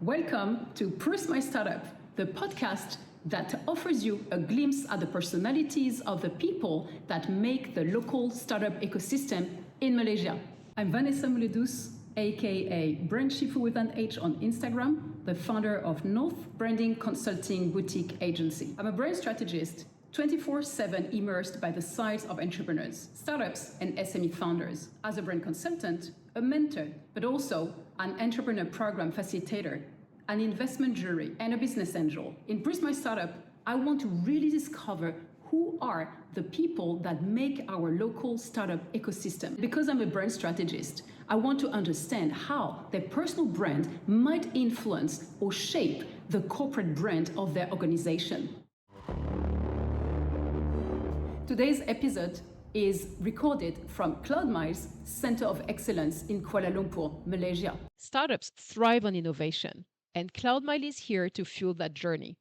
Welcome to Proust My Startup, the podcast that offers you a glimpse at the personalities of the people that make the local startup ecosystem in Malaysia. I'm Vanessa Muledus, aka Brand Shifu with an H on Instagram, the founder of North Branding Consulting Boutique Agency. I'm a brand strategist, 24/7 immersed by the sides of entrepreneurs, startups, and SME founders. As a brand consultant, a mentor, but also an entrepreneur program facilitator, an investment jury, and a business angel. In Proust My Startup, I want to really discover who are the people that make our local startup ecosystem. Because I'm a brand strategist, I want to understand how their personal brand might influence or shape the corporate brand of their organization. Today's episode is recorded from CloudMile's Center of Excellence in Kuala Lumpur, Malaysia. Startups thrive on innovation, and CloudMile is here to fuel that journey.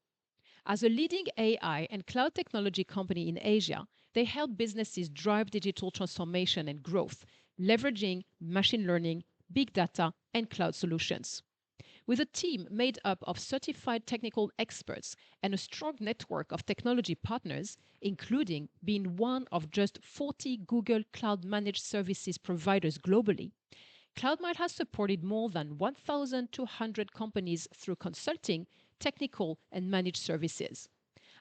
As a leading AI and cloud technology company in Asia, they help businesses drive digital transformation and growth, leveraging machine learning, big data, and cloud solutions. With a team made up of certified technical experts and a strong network of technology partners, including being one of just 40 Google Cloud Managed Services providers globally, CloudMile has supported more than 1,200 companies through consulting, technical, and managed services.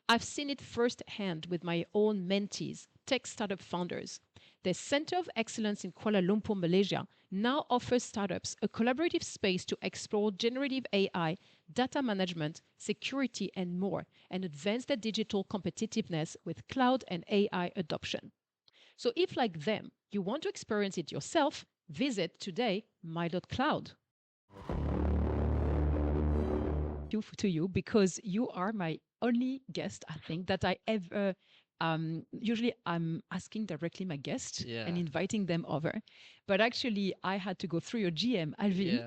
I've seen it firsthand with my own mentees, tech startup founders. The Center of Excellence in Kuala Lumpur, Malaysia, now offers startups a collaborative space to explore generative AI, data management, security, and more, and advance their digital competitiveness with cloud and AI adoption. So if, like them, you want to experience it yourself, visit today my.cloud. To you, because you are my only guest, I think, that I ever usually I'm asking directly my guest and inviting them over. But actually, I had to go through your GM, Alvin,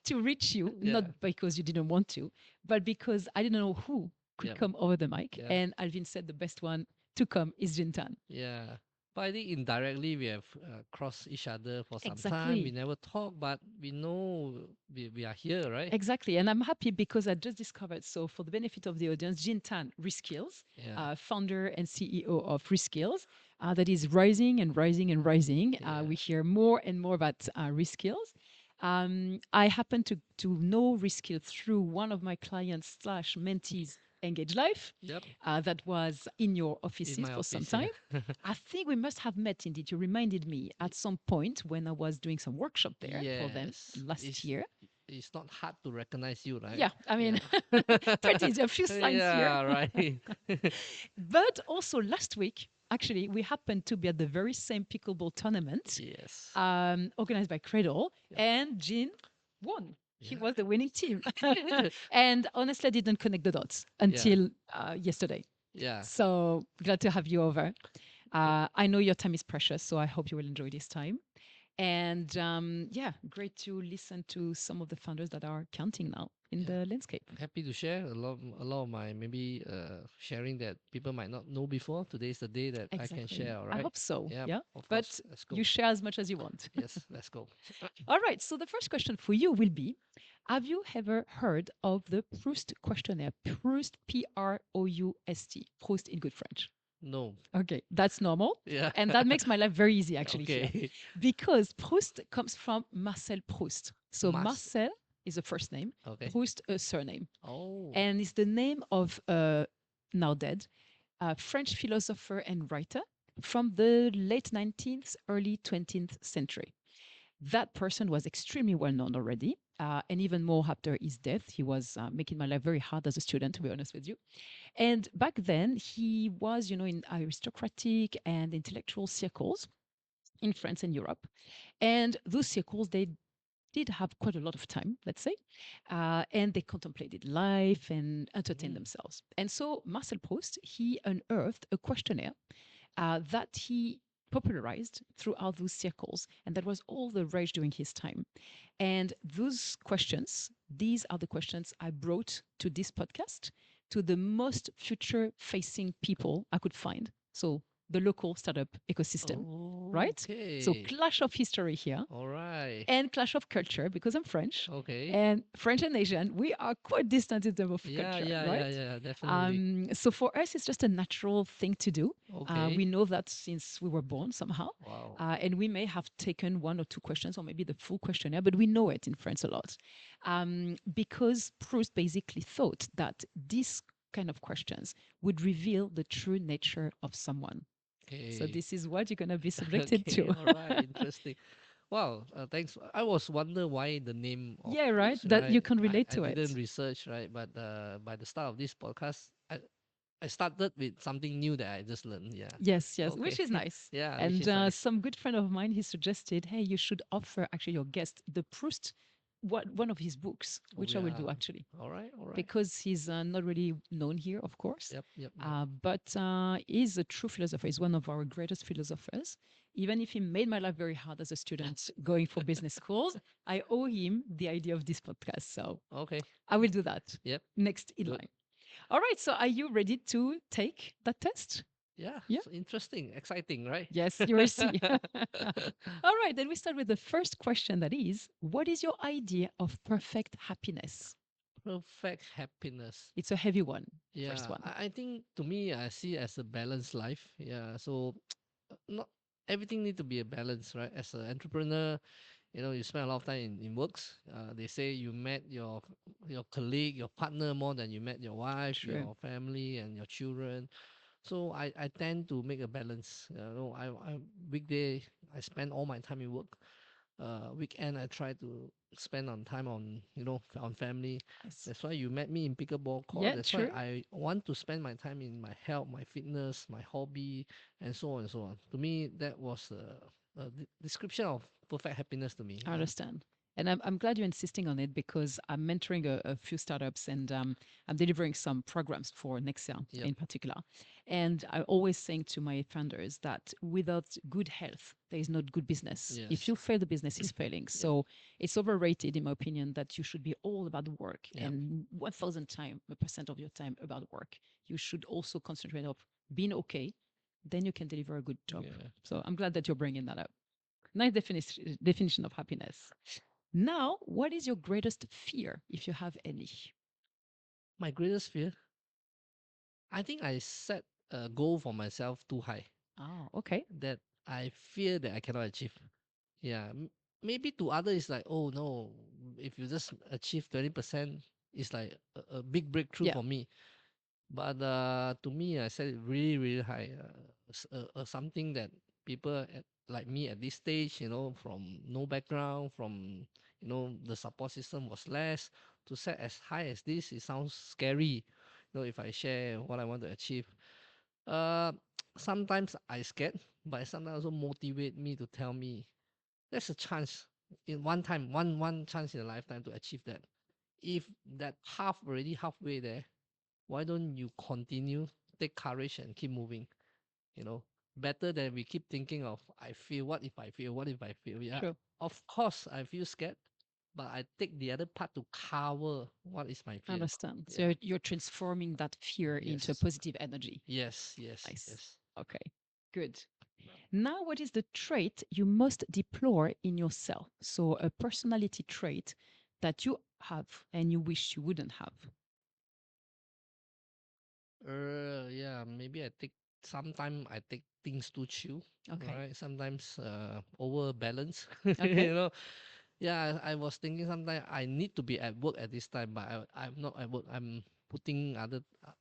to reach you, not because you didn't want to, but because I didn't know who could come over the mic. And Alvin said the best one to come is Jin Tan. Yeah. But I think indirectly we have crossed each other for some time. We never talk, but we know we are here, right? Exactly. And I'm happy because I just discovered, so for the benefit of the audience, Jin Tan, Reskills, founder and CEO of Reskills, that is rising and rising and rising. We hear more and more about Reskills. I happen to know Reskills through one of my clients / mentees, Engage Life, that was in your offices for some time. I think we must have met indeed. You reminded me at some point when I was doing some workshop there for them last year. It's not hard to recognize you, right? Yeah, I mean, pretty a few signs here. Yeah, right. But also last week, actually, we happened to be at the very same pickleball tournament, organized by Cradle, and Jin won. He was the winning team. And honestly, I didn't connect the dots until yesterday. Yeah. So glad to have you over. I know your time is precious, so I hope you will enjoy this time. And great to listen to some of the founders that are counting now in the landscape. Happy to share a lot of my maybe sharing that people might not know before. Today is the day that I can share, all right? I hope so. Yeah. Of but course. Let's go. You share as much as you want. Yes, let's go. All right. So the first question for you will be, have you ever heard of the Proust questionnaire? Proust, Proust, Proust in good French. No. Okay, that's normal. Yeah. And that makes my life very easy, actually. Okay. Here. Because Proust comes from Marcel Proust. So Marcel is a first name, Proust a surname. Oh. And it's the name of now dead French philosopher and writer from the late 19th, early 20th century. That person was extremely well known already. And even more after his death, he was making my life very hard as a student, to be honest with you. And back then, he was, in aristocratic and intellectual circles in France and Europe. And those circles, they did have quite a lot of time, let's say, and they contemplated life and entertained themselves. And so Marcel Proust, he unearthed a questionnaire that he popularized throughout those circles, and that was all the rage during his time. And those questions, these are the questions I brought to this podcast, to the most future-facing people I could find. So the local startup ecosystem, right? So Okay. clash of history here All right. and clash of culture because I'm French. Okay. And French and Asian, we are quite distant in terms of Yeah, culture, yeah, yeah, right? yeah, definitely. So for us, it's just a natural thing to do. Okay. We know that since we were born somehow, Wow. and we may have taken one or two questions or maybe the full questionnaire, but we know it in France a lot because Proust basically thought that this kind of questions would reveal the true nature of someone. So Okay. this is what you're gonna be subjected Okay. to. All right. Interesting. Wow. Thanks. I was wonder why the name of Yeah, right. Proust, That right? you can relate I to didn't it. research, right? But by the start of this podcast, I started with something new that I just learned. Yeah. Yes, yes, Okay. which is nice. Yeah, which And is nice. some good friend of mine, he suggested, hey, you should offer actually your guest the Proust, one of his books, Oh which I will yeah. do actually, All right. All right. because he's not really known here, of course, Yep. Yep. Yep. but he's a true philosopher. He's one of our greatest philosophers. Even if he made my life very hard as a student going for business schools, I owe him the idea of this podcast. So Okay. I will do that Yep. next in Good. line. All right. So are you ready to take that test? Yeah. Yeah. So interesting, exciting, right? Yes, you will see. All right, then we start with the first question that is, what is your idea of perfect happiness? Perfect happiness. It's a heavy one, first Yeah, one. I think to me, I see it as a balanced life. Yeah, so not everything need to be a balance, right? As an entrepreneur, you spend a lot of time in works. They say you met your colleague, your partner more than you met your wife, True. your family, and your children. So I tend to make a balance. I weekday I spend all my time in work. Weekend I try to spend on time on family. Nice. That's why you met me in pickleball court. Yeah, That's why true. I want to spend my time in my health, my fitness, my hobby, and so on and so on. To me, that was a description of perfect happiness to me. I Yeah. understand. And I'm glad you're insisting on it because I'm mentoring a few startups and I'm delivering some programs for next year Yep. in particular. And I always saying to my founders that without good health, there is not good business. If Yes. you fail, the business is failing. Yep. So it's overrated, in my opinion, that you should be all about work Yep. and 1,000% of your time about work. You should also concentrate on being okay. Then you can deliver a good job. Yeah. So I'm glad that you're bringing that up. Nice definition of happiness. Now, what is your greatest fear, if you have any? My greatest fear. I think I set a goal for myself too high Oh, okay. that I fear that I cannot achieve. Yeah, maybe to others it's like, oh no, if you just achieve 20%, it's like a big breakthrough Yeah, for me. But to me, I set it really, really high. Something that people like me at this stage, from no background, from the support system was less, to set as high as this, it sounds scary. If I share what I want to achieve, uh, sometimes I scared, but sometimes also motivate me to tell me there's a chance in one time, one chance in a lifetime to achieve that. If that already halfway there, why don't you continue, take courage and keep moving? You know, Better than we keep thinking of I feel, what if I feel, what if I feel? Yeah, true. of course I feel scared, but I take the other part to cover what is my I fear. understand. So Yeah. you're transforming that fear into a Yes. positive energy. Yes. Yes. Nice. Yes. Okay, good. Now, what is the trait you most deplore in yourself? So, a personality trait that you have and you wish you wouldn't have. Yeah, maybe sometimes I take things too chill, Okay. right? Sometimes over balance, Okay. Yeah, I was thinking sometimes I need to be at work at this time, but I'm not at work. I'm putting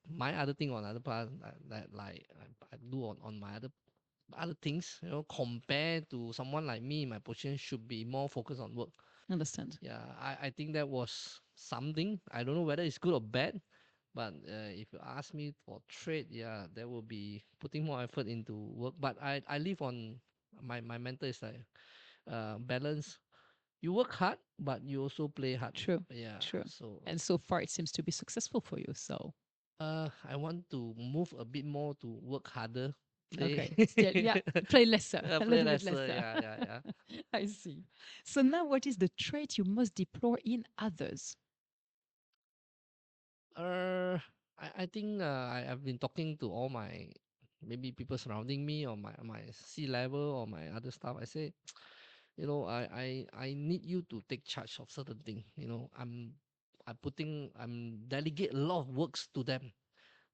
my other thing on other part that like I do on my other things, compared to someone like me, my position should be more focused on work. Understand. Yeah, I think that was something. I don't know whether it's good or bad, but if you ask me for trade, yeah, there will be putting more effort into work. But I live on my mentor is like balance. You work hard, but you also play hard. True. Yeah. True. So And so far, it seems to be successful for you. So, I want to move a bit more to work harder, play okay. Still, yeah, play lesser, a play little bit lesser. lesser. Yeah, yeah, yeah. I see. So now, what is the trait you most deplore in others? Uh, I think I've been talking to all my maybe people surrounding me or my C level or my other staff, I say, I need you to take charge of certain thing. I'm delegate a lot of works to them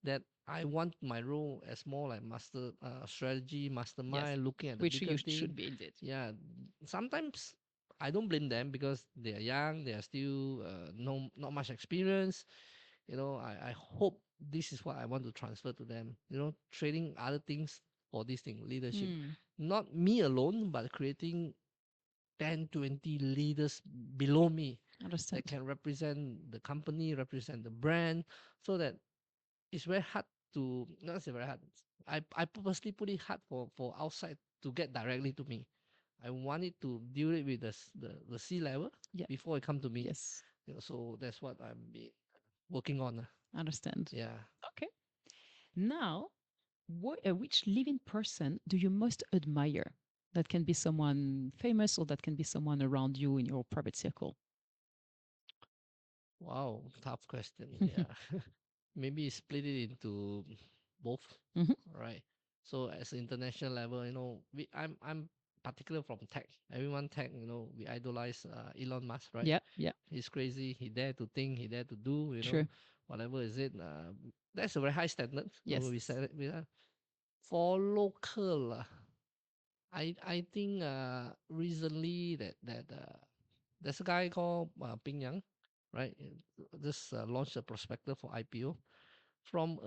that I want my role as more like master strategy, Yes, mastermind, looking at the which bigger you thing. should be indeed. Yeah, sometimes I don't blame them because they are young, they are still no not much experience. I hope this is what I want to transfer to them. Trading other things for this thing, leadership. Hmm. Not me alone, but creating 10, 20 leaders below me that Understand. can represent the company, represent the brand, so that it's very hard to not say very hard. I purposely put it hard for outside to get directly to me. I want it to deal it with the C level Yeah. before it come to me. Yes. So that's what I'm working on. Understand. Yeah. Okay. Now, which living person do you most admire? That can be someone famous or that can be someone around you in your private circle. Wow, tough question. Yeah. Maybe split it into both. Hmm. Right. So as an international level, I'm particular from tech. Everyone tech, we idolize Elon Musk, right? Yeah, yeah, He's crazy. He dare to think. He dare to do. true. Whatever is it. That's a very high standard. Yes. We said it. For local, I think recently that there's a guy called Ping Yang, right? Just launched a prospectus for IPO from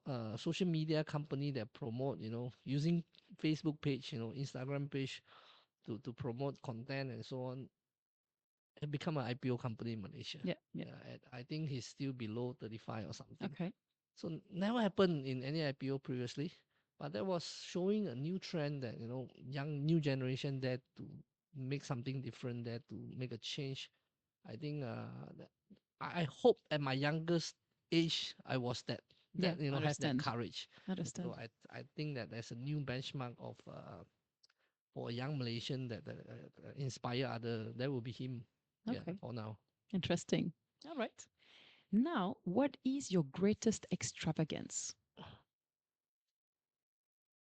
a social media company that promote, using Facebook page, Instagram page to promote content and so on, and become an IPO company in Malaysia. Yeah, yeah. Yeah, and I think he's still below 35 or something. Okay. So never happened in any IPO previously, but that was showing a new trend that young new generation there to make something different, there to make a change. I think I hope at my youngest age I was Yeah, have that understand. courage. So Understand. I think that there's a new benchmark of for a young Malaysian that inspire other. That will be him. Yeah, Okay. for now. Interesting. All right. Now, what is your greatest extravagance?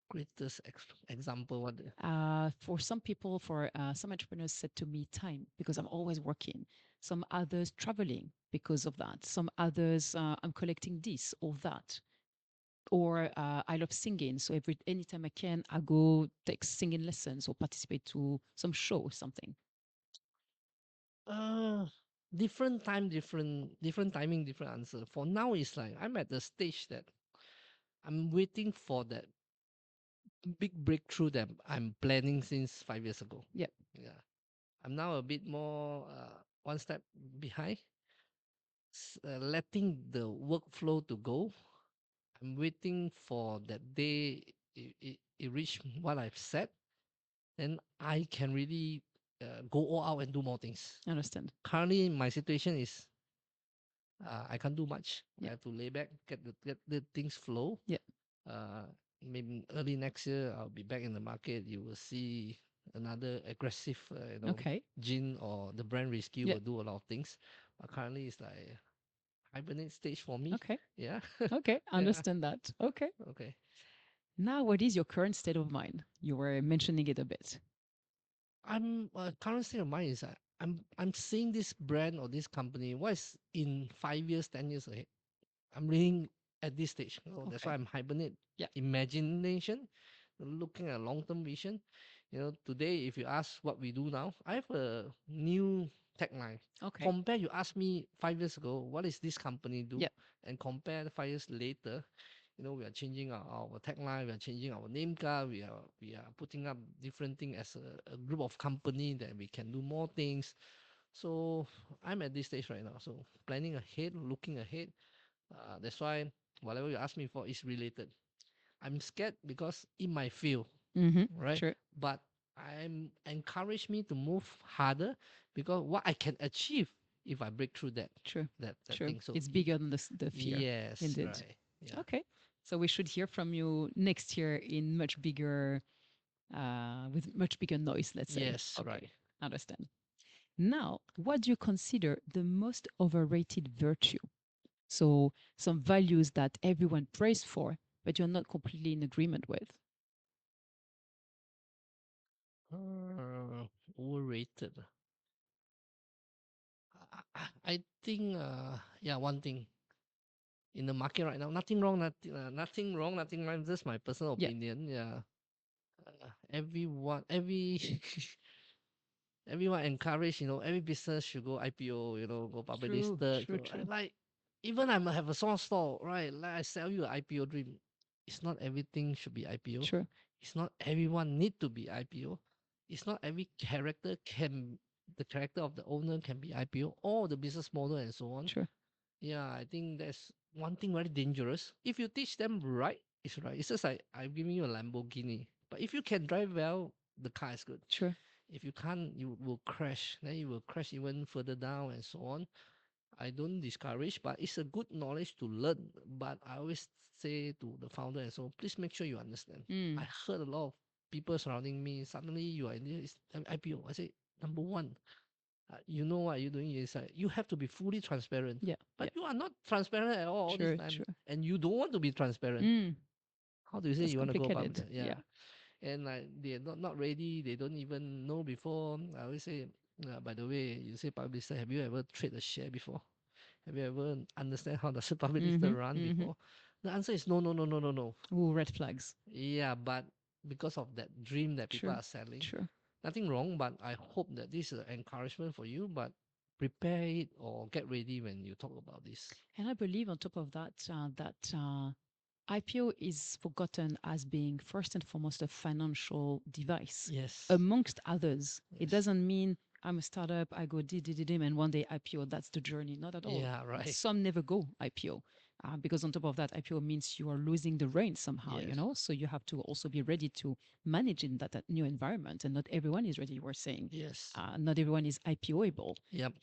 Greatest example. What? For some people, for some entrepreneurs said to me, time, because I'm always working. Some others traveling because of that. Some others, I'm collecting this or that. Or I love singing. So anytime I can, I go take singing lessons or participate to some show or something. Uh, different time, different timing, different answer. For now, it's like I'm at the stage that I'm waiting for that big breakthrough that I'm planning since 5 years ago. Yep. Yeah, I'm now a bit more one step behind, letting the workflow to go. I'm waiting for that day it reach what I've said, then I can really go all out and do more things. I understand. Currently, my situation is I can't do much. I Yeah. have to lay back, get the things flow. Yeah. Uh, Maybe early next year I'll be back in the market. You will see another aggressive, Okay. Jin or the brand Reskills Yeah. will do a lot of things. But currently, it's like hibernate stage for me. Okay. Yeah, Okay. yeah. Understand that. Okay. Okay. Now, what is your current state of mind? You were mentioning it a bit. I'm current state of mind is I'm seeing this brand or this company. What is in 5 years, 10 years ahead? I'm reading at this stage. That's why Okay. I'm hibernate. Yeah. Imagination, looking at long term vision. Today, if you ask what we do now, I have a new tech line. Okay. Compare, you ask me 5 years ago, what is this company do? Yeah. And compare 5 years later, we are changing our tech line, we are changing our name card, we are putting up different thing as a group of company that we can do more things. So I'm at this stage right now. So planning ahead, looking ahead, that's why whatever you ask me for is related. I'm scared because it might fail, Mm-hmm. right? Sure. But I'm encourage me to move harder because what I can achieve if I break through that True. that True. thing. So It's bigger than the fear. yes, Indeed. right, yeah. Okay. So we should hear from you next year in much bigger, with much bigger noise, let's say. Yes, Okay. right. Understand. Now, what do you consider the most overrated virtue? So some values that everyone prays for, but you're not completely in agreement with? Overrated. I think, yeah, one thing in the market right now, nothing wrong, nothing wrong, nothing right. This is my personal Yeah, opinion. Yeah, everyone, everyone encourage, every business should go IPO, go public true, listed. true, true, Like, even I have a small store, right? Like I sell you an IPO dream. It's not everything should be IPO. true, It's not everyone need to be IPO. It's not every character can, the character of the owner can be IPO or the business model and so on. true, Yeah, I think that's one thing very dangerous. If you teach them right, it's right. It's just like I'm giving you a Lamborghini. But if you can drive well, the car is good. true. If you can't, you will crash. Then you will crash even further down and so on. I don't discourage, but it's a good knowledge to learn. But I always say to the founder and so, please make sure you understand. Mm, I heard a lot of people surrounding me. Suddenly you are in this IPO. I say, number one, you know what you're doing is you have to be fully transparent. yeah, But yeah, you are not transparent at all this true, time, true. and you don't want to be transparent. Mm, How do you say that's you want to go public? complicated. Yeah, Yeah, and like they're not ready. They don't even know before. I always say, by the way, you say public listed. Have you ever traded a share before? Have you ever understand how the public listed mm-hmm, run mm-hmm. before? The answer is no, no, no, no, no, no. Ooh, red flags. Yeah, but because of that dream that people True, are selling, true. nothing wrong. But I hope that this is an encouragement for you. But prepare it or get ready when you talk about this. And I believe on top of that, IPO is forgotten as being first and foremost a financial device, Yes. amongst others. It Yes. doesn't mean I'm a startup, I go dim, and one day IPO. That's the journey. Not at all. Yeah. Right. Some never go IPO. Because on top of that, IPO means you are losing the reins somehow, Yes. So you have to also be ready to manage in that new environment. And not everyone is ready, you were saying. Yes. Not everyone is IPOable, Yep.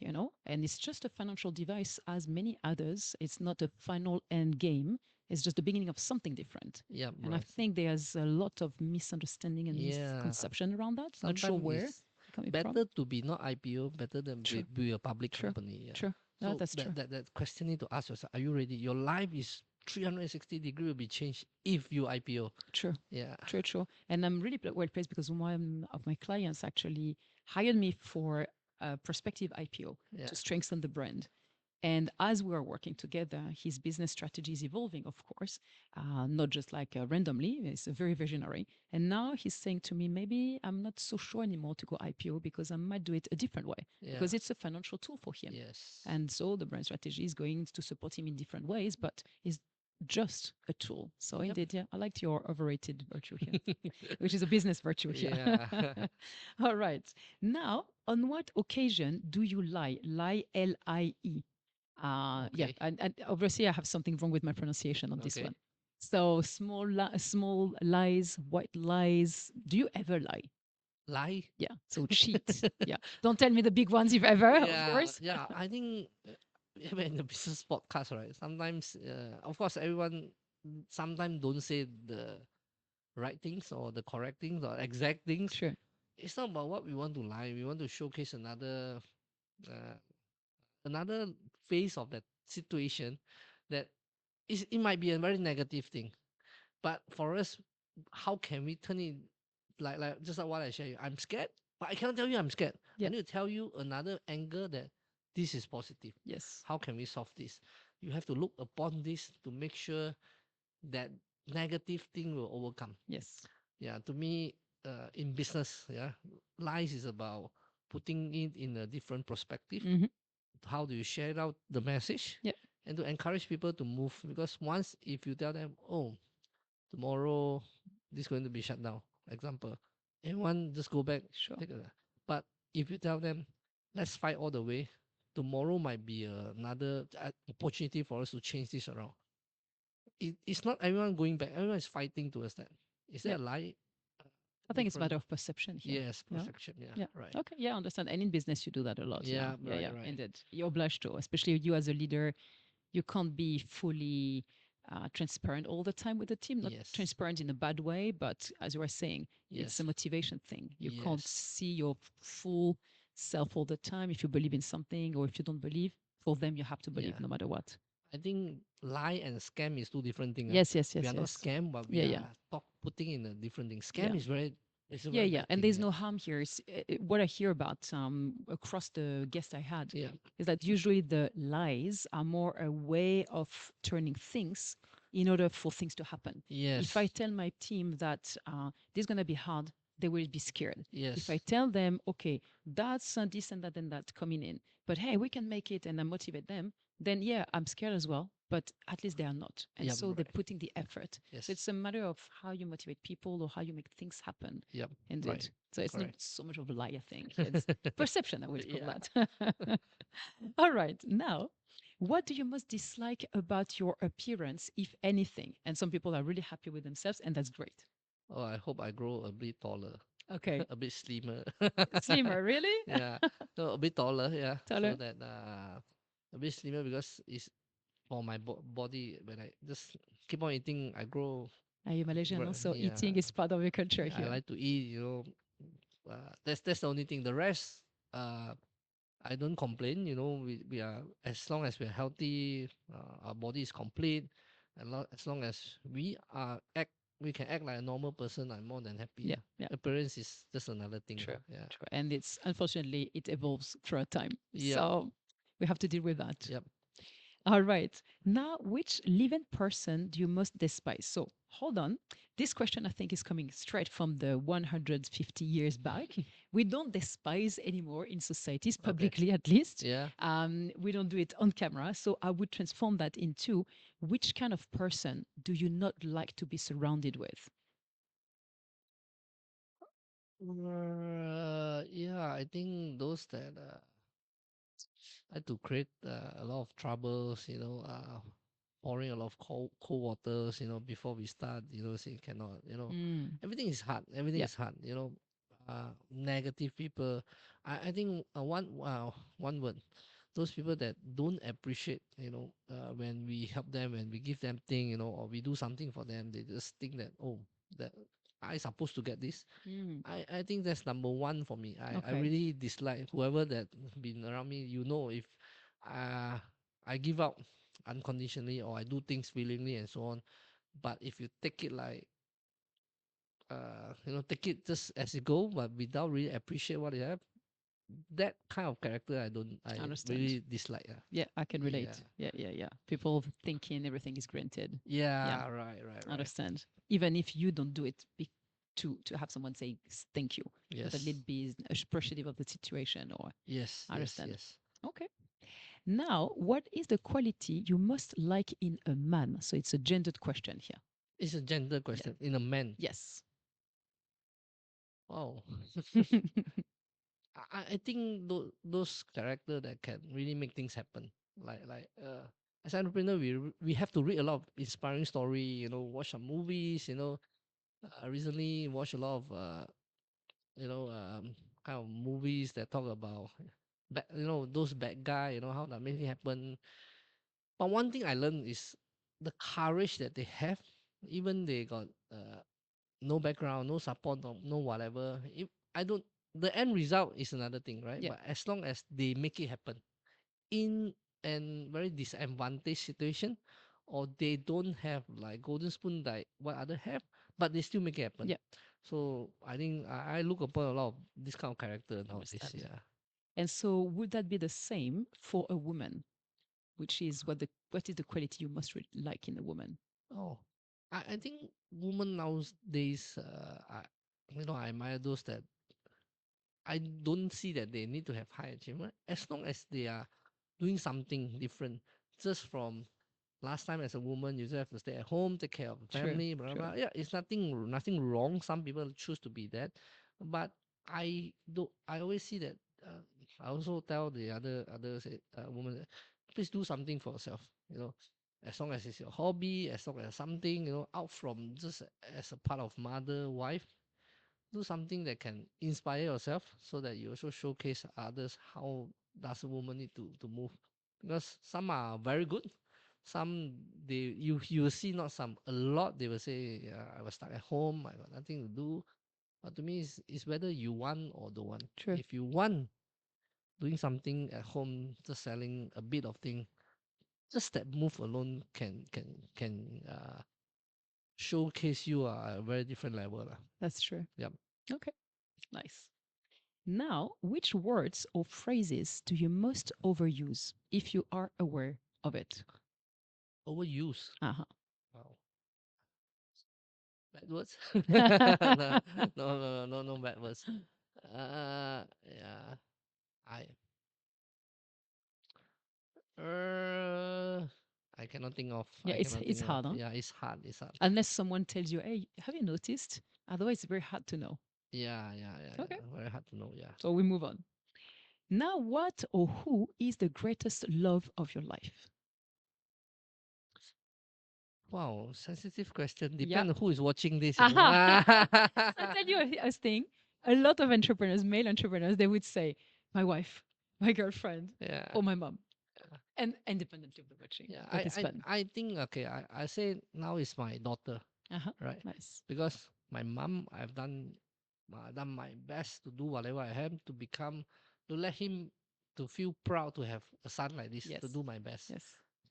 And it's just a financial device as many others. It's not a final end game. It's just the beginning of something different. Yep. And I Right. think there's a lot of misunderstanding and Yeah. misconception around that. Not sure Sometimes where it's coming from. better to be not IPO, better than True, be a public true, company. Yeah. true. No, So that's true. that question need to ask yourself: are you ready? Your life is 360-degree will be changed if you IPO. True, Yeah. true, true. And I'm really well placed because one of my clients actually hired me for a prospective IPO Yeah. to strengthen the brand. And as we are working together, his business strategy is evolving, of course, not just like randomly. It's very visionary. And now he's saying to me, maybe I'm not so sure anymore to go IPO because I might do it a different way Yeah. because it's a financial tool for him. Yes. And so the brand strategy is going to support him in different ways, but is just a tool. So Yep. indeed, yeah, I liked your overrated virtue here, which is a business virtue here. Yeah. All right. Now, on what occasion do you lie? Lie, Lie. Yeah, Okay. and obviously I have something wrong with my pronunciation on this Okay. one. So small lies, white lies. Do you ever lie? Lie. Yeah. So cheat. Yeah. Don't tell me the big ones you've ever, of Yeah. course. Yeah. I think even in the business podcast, right? Sometimes, of course, everyone sometimes don't say the right things or the correct things or exact things. Sure. It's not about what we want to lie. We want to showcase uh, another phase of that situation that it might be a very negative thing. But for us, how can we turn it like just like what I share you? I'm scared, but I cannot tell you I'm scared. I Yeah. need to tell you another angle that this is positive. Yes. How can we solve this? You have to look upon this to make sure that negative thing will overcome. Yes. Yeah, to me, in business, yeah, lies is about putting it in a different perspective. Mm-hmm. How do you share out the message? Yeah. And to encourage people to move, because once if you tell them, oh, tomorrow this is going to be shut down, example, everyone just go back. Sure. But if you tell them, let's fight all the way, tomorrow might be another opportunity for us to change this around. It's not everyone going back. Everyone is fighting towards that. Is Yeah. there a lie? I think it's a Different. matter of perception here. Yes, Yeah. perception. Yeah, Yeah. right. Okay. Yeah, I understand. And in business, you do that a lot. Yeah. Yeah, Yeah. right, Yeah. right. Indeed. You're obliged to, especially you as a leader. You can't be fully transparent all the time with the team. Not Yes. transparent in a bad way, but as you were saying, it's Yes. a motivation thing. You can't Yes. see your full self all the time if you believe in something or if you don't believe. For them, you have to believe Yeah. no matter what. I think lie and scam is two different things. Yes, yes, We yes, are not yes. scam, but we Yeah, yeah. are putting in a different thing. Yeah. Scam is very, it's a Yeah, very yeah, bad and thing. there's Yeah, no harm here. What I hear about across the guests I had yeah, is that usually the lies are more a way of turning things in order for things to happen. If I yes, tell my team that this is going to be hard, they will be scared. If I yes, tell them, okay, that's this and that coming in, but hey, we can make it, and I motivate them, then yeah, I'm scared as well, but at least they are not. And yep, so they're right, putting the effort. So yes, it's a matter of how you motivate people or how you make things happen. yep, right, Indeed. So it's not correct. so much of a lie, I think. It's perception, I would call Yeah. that. All right. Now, what do you most dislike about your appearance, if anything? And some people are really happy with themselves, and that's great. Oh, I hope I grow a bit taller, Okay. a bit slimmer. Slimmer, really? Yeah, no, a bit taller. Yeah, so Taller? that a bit slimmer because it's for my body. When I just keep on eating, I grow. Are you Malaysian also? Yeah, Eating is part of your culture I here. like to eat. That's the only thing. The rest, I don't complain. We are, as long as we're healthy, our body is complete, as long as we can act like a normal person. I'm more than happy. Yeah, Yeah. yeah. Appearance is just another thing. True, Yeah. true. And it's unfortunately it evolves throughout time. Yep. So we have to deal with that. Yep. All right. Now, which living person do you most despise? So, hold on. This question, I think, is coming straight from the 150 years back. We don't despise anymore in societies, Okay. publicly at least. Yeah. We don't do it on camera. So, I would transform that into which kind of person do you not like to be surrounded with? Yeah. I think those that like to create a lot of troubles. Pouring a lot of cold waters. Before we start. Say cannot. Mm, Everything is hard. Everything yeah, is hard. Negative people. I think one word. Those people that don't appreciate, when we help them, when we give them thing, or we do something for them, they just think that, oh, that I supposed to get this. mm, I think that's number one for me. I okay, really dislike whoever that been around me. If uh, I give up unconditionally or I do things willingly and so on. But if you take it like take it just as it go, but without really appreciate what you have, that kind of character I I understand. really dislike. Yeah, I can Yeah. relate. Yeah, yeah, yeah. People thinking everything is granted. Yeah, Yeah, right, right, I right. understand. Even if you don't do it to have someone say thank you, but at Yes. least be appreciative of the situation. Or Yes, I yes, understand. yes. Okay. Now, what is the quality you most like in a man? So it's a gendered question here. It's a gender Yeah. question in a man. Yes. Wow. I think those character that can really make things happen. As an entrepreneur, we have to read a lot of inspiring story. Watch some movies. Recently watch a lot of kind of movies that talk about those bad guy. How that make it happen. But one thing I learned is the courage that they have. Even they got no background, no support, no whatever. If I don't, the end result is another thing, right? Yeah. But as long as they make it happen in an very disadvantaged situation, or they don't have like golden spoon like what other have, but they still make it happen. Yeah. So I think I look upon a lot of this kind of character nowadays. Understand. Yeah. And so would that be the same for a woman? Which is what is the quality you most like in a woman? Oh, I think women nowadays, I admire those that I don't see that they need to have high achievement as long as they are doing something different. Just from last time as a woman, you just have to stay at home, take care of the True. family, blah True. blah. Yeah, it's nothing wrong. Some people choose to be that, but I do. I always see that. I also tell the woman, please do something for yourself. As long as it's your hobby, as long as something out from just as a part of mother, wife, do something that can inspire yourself so that you also showcase others how does a woman need to move, because some are very good, some you will see, not some, a lot they will say, yeah, I was stuck at home, I got nothing to do. But to me, it's whether you want or don't want. True. If you want doing something at home, just selling a bit of thing, just that move alone can showcase you a very different level lah. That's true. Yep. Okay, nice. Now, which words or phrases do you most overuse if you are aware of it? Overuse. Uh-huh. Wow. Bad words? No, no bad words. Yeah. I uh, I cannot think of. Yeah, I it's cannot it's think of. hard, huh? Yeah, it's hard. It's hard. Unless someone tells you, "Hey, have you noticed?" Otherwise, it's very hard to know. Yeah. Okay, Very hard to know. Yeah. so we move on. Now, what or who is the greatest love of your life? Wow, sensitive question. Yeah. Depend on who is watching this, you know. Aha. So I tell you a thing. A lot of entrepreneurs, male entrepreneurs, they would say, "My wife, my girlfriend, Yeah. or my mom," and independently of the watching. Yeah. But it's fun. I think okay, I say now is my daughter, Uh huh. right? Nice. Because my mom, I've done my best to do whatever I have to become, to let him to feel proud to have a son like this, to Yes. do my best. Yes.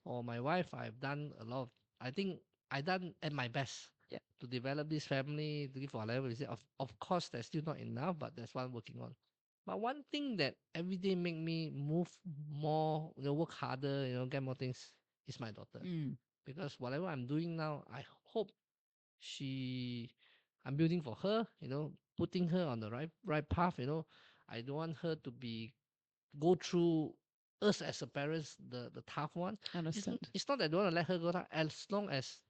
For my wife, I've done a lot of, I think I done at my best Yeah. to develop this family, to give whatever is it. Of course, that's still not enough, but that's what I'm working on. But one thing that every day make me move more, work harder, get more things is my daughter. Mm, Because whatever I'm doing now, I hope she, I'm building for her, putting her on the right path. I don't want her to be go through us as a parents the tough one. I understand. It's not that I don't want to let her go down as long as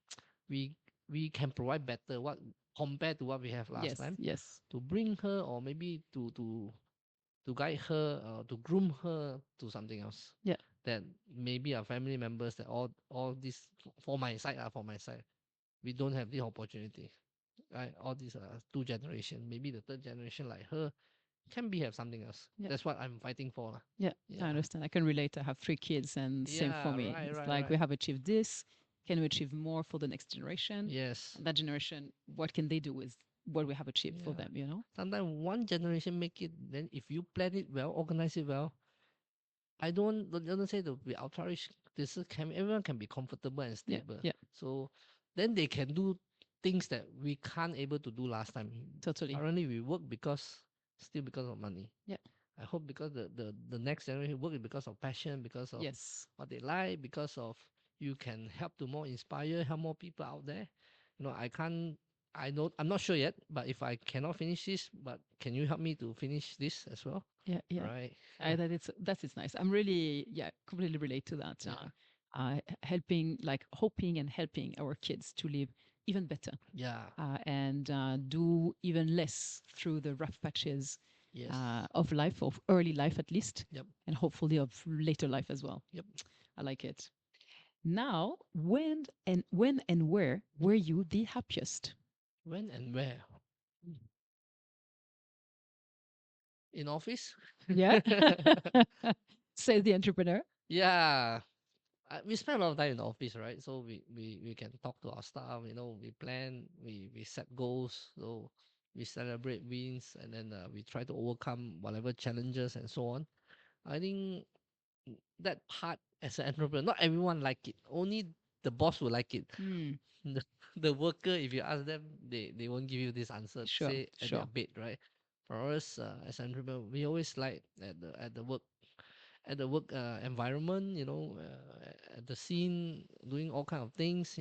we we can provide better what compared to what we have last Yes. time, Yes. to bring her or maybe to guide her, to groom her to something else, Yeah. that maybe our family members, that all this for my side, we don't have the opportunity, right? All these two generation, maybe the third generation like her can be have something else. Yeah. That's what I'm fighting for lah. Yeah. I Yeah. understand. I can relate. I have 3 kids, and same for Yeah, me. right, It's right, like we right. have achieved this. Can we achieve more for the next generation? Yes. And that generation, what can they do with what we have achieved for Yeah. them? You know? Sometimes one generation make it, then if you plan it well, organize it well, I don't say to be outrage. Everyone can be comfortable and Yeah. stable. Yeah. So then they can do things that we can't able to do last time. Totally. Currently we work because of money. Yeah. I hope because the next generation work is because of passion, because of Yes. what they like, because of you can help to more inspire, help more people out there. I can't. I'm not sure yet, but if I cannot finish this, but can you help me to finish this as well? Yeah. Yeah. Right? That is nice. I'm really, yeah, completely relate to that. Yeah. Helping, like hoping and helping our kids to live even better, Yeah. and do even less through the rough patches Yes. of life, of early life at least, Yep. and hopefully of later life as well. Yep. I like it. Now, when and where were you the happiest? When and where? In office? Yeah, says the entrepreneur. Yeah. We spend a lot of time in the office, right? So we can talk to our staff. We plan, we set goals. So we celebrate wins, and then we try to overcome whatever challenges and so on. I think that part as an entrepreneur, not everyone like it. Only the boss will like it. Hmm. The worker, if you ask them, they won't give you this answer. Sure, Say at their sure. bed, right? For us, as entrepreneur, we always like at the work environment, at the scene, doing all kind of things.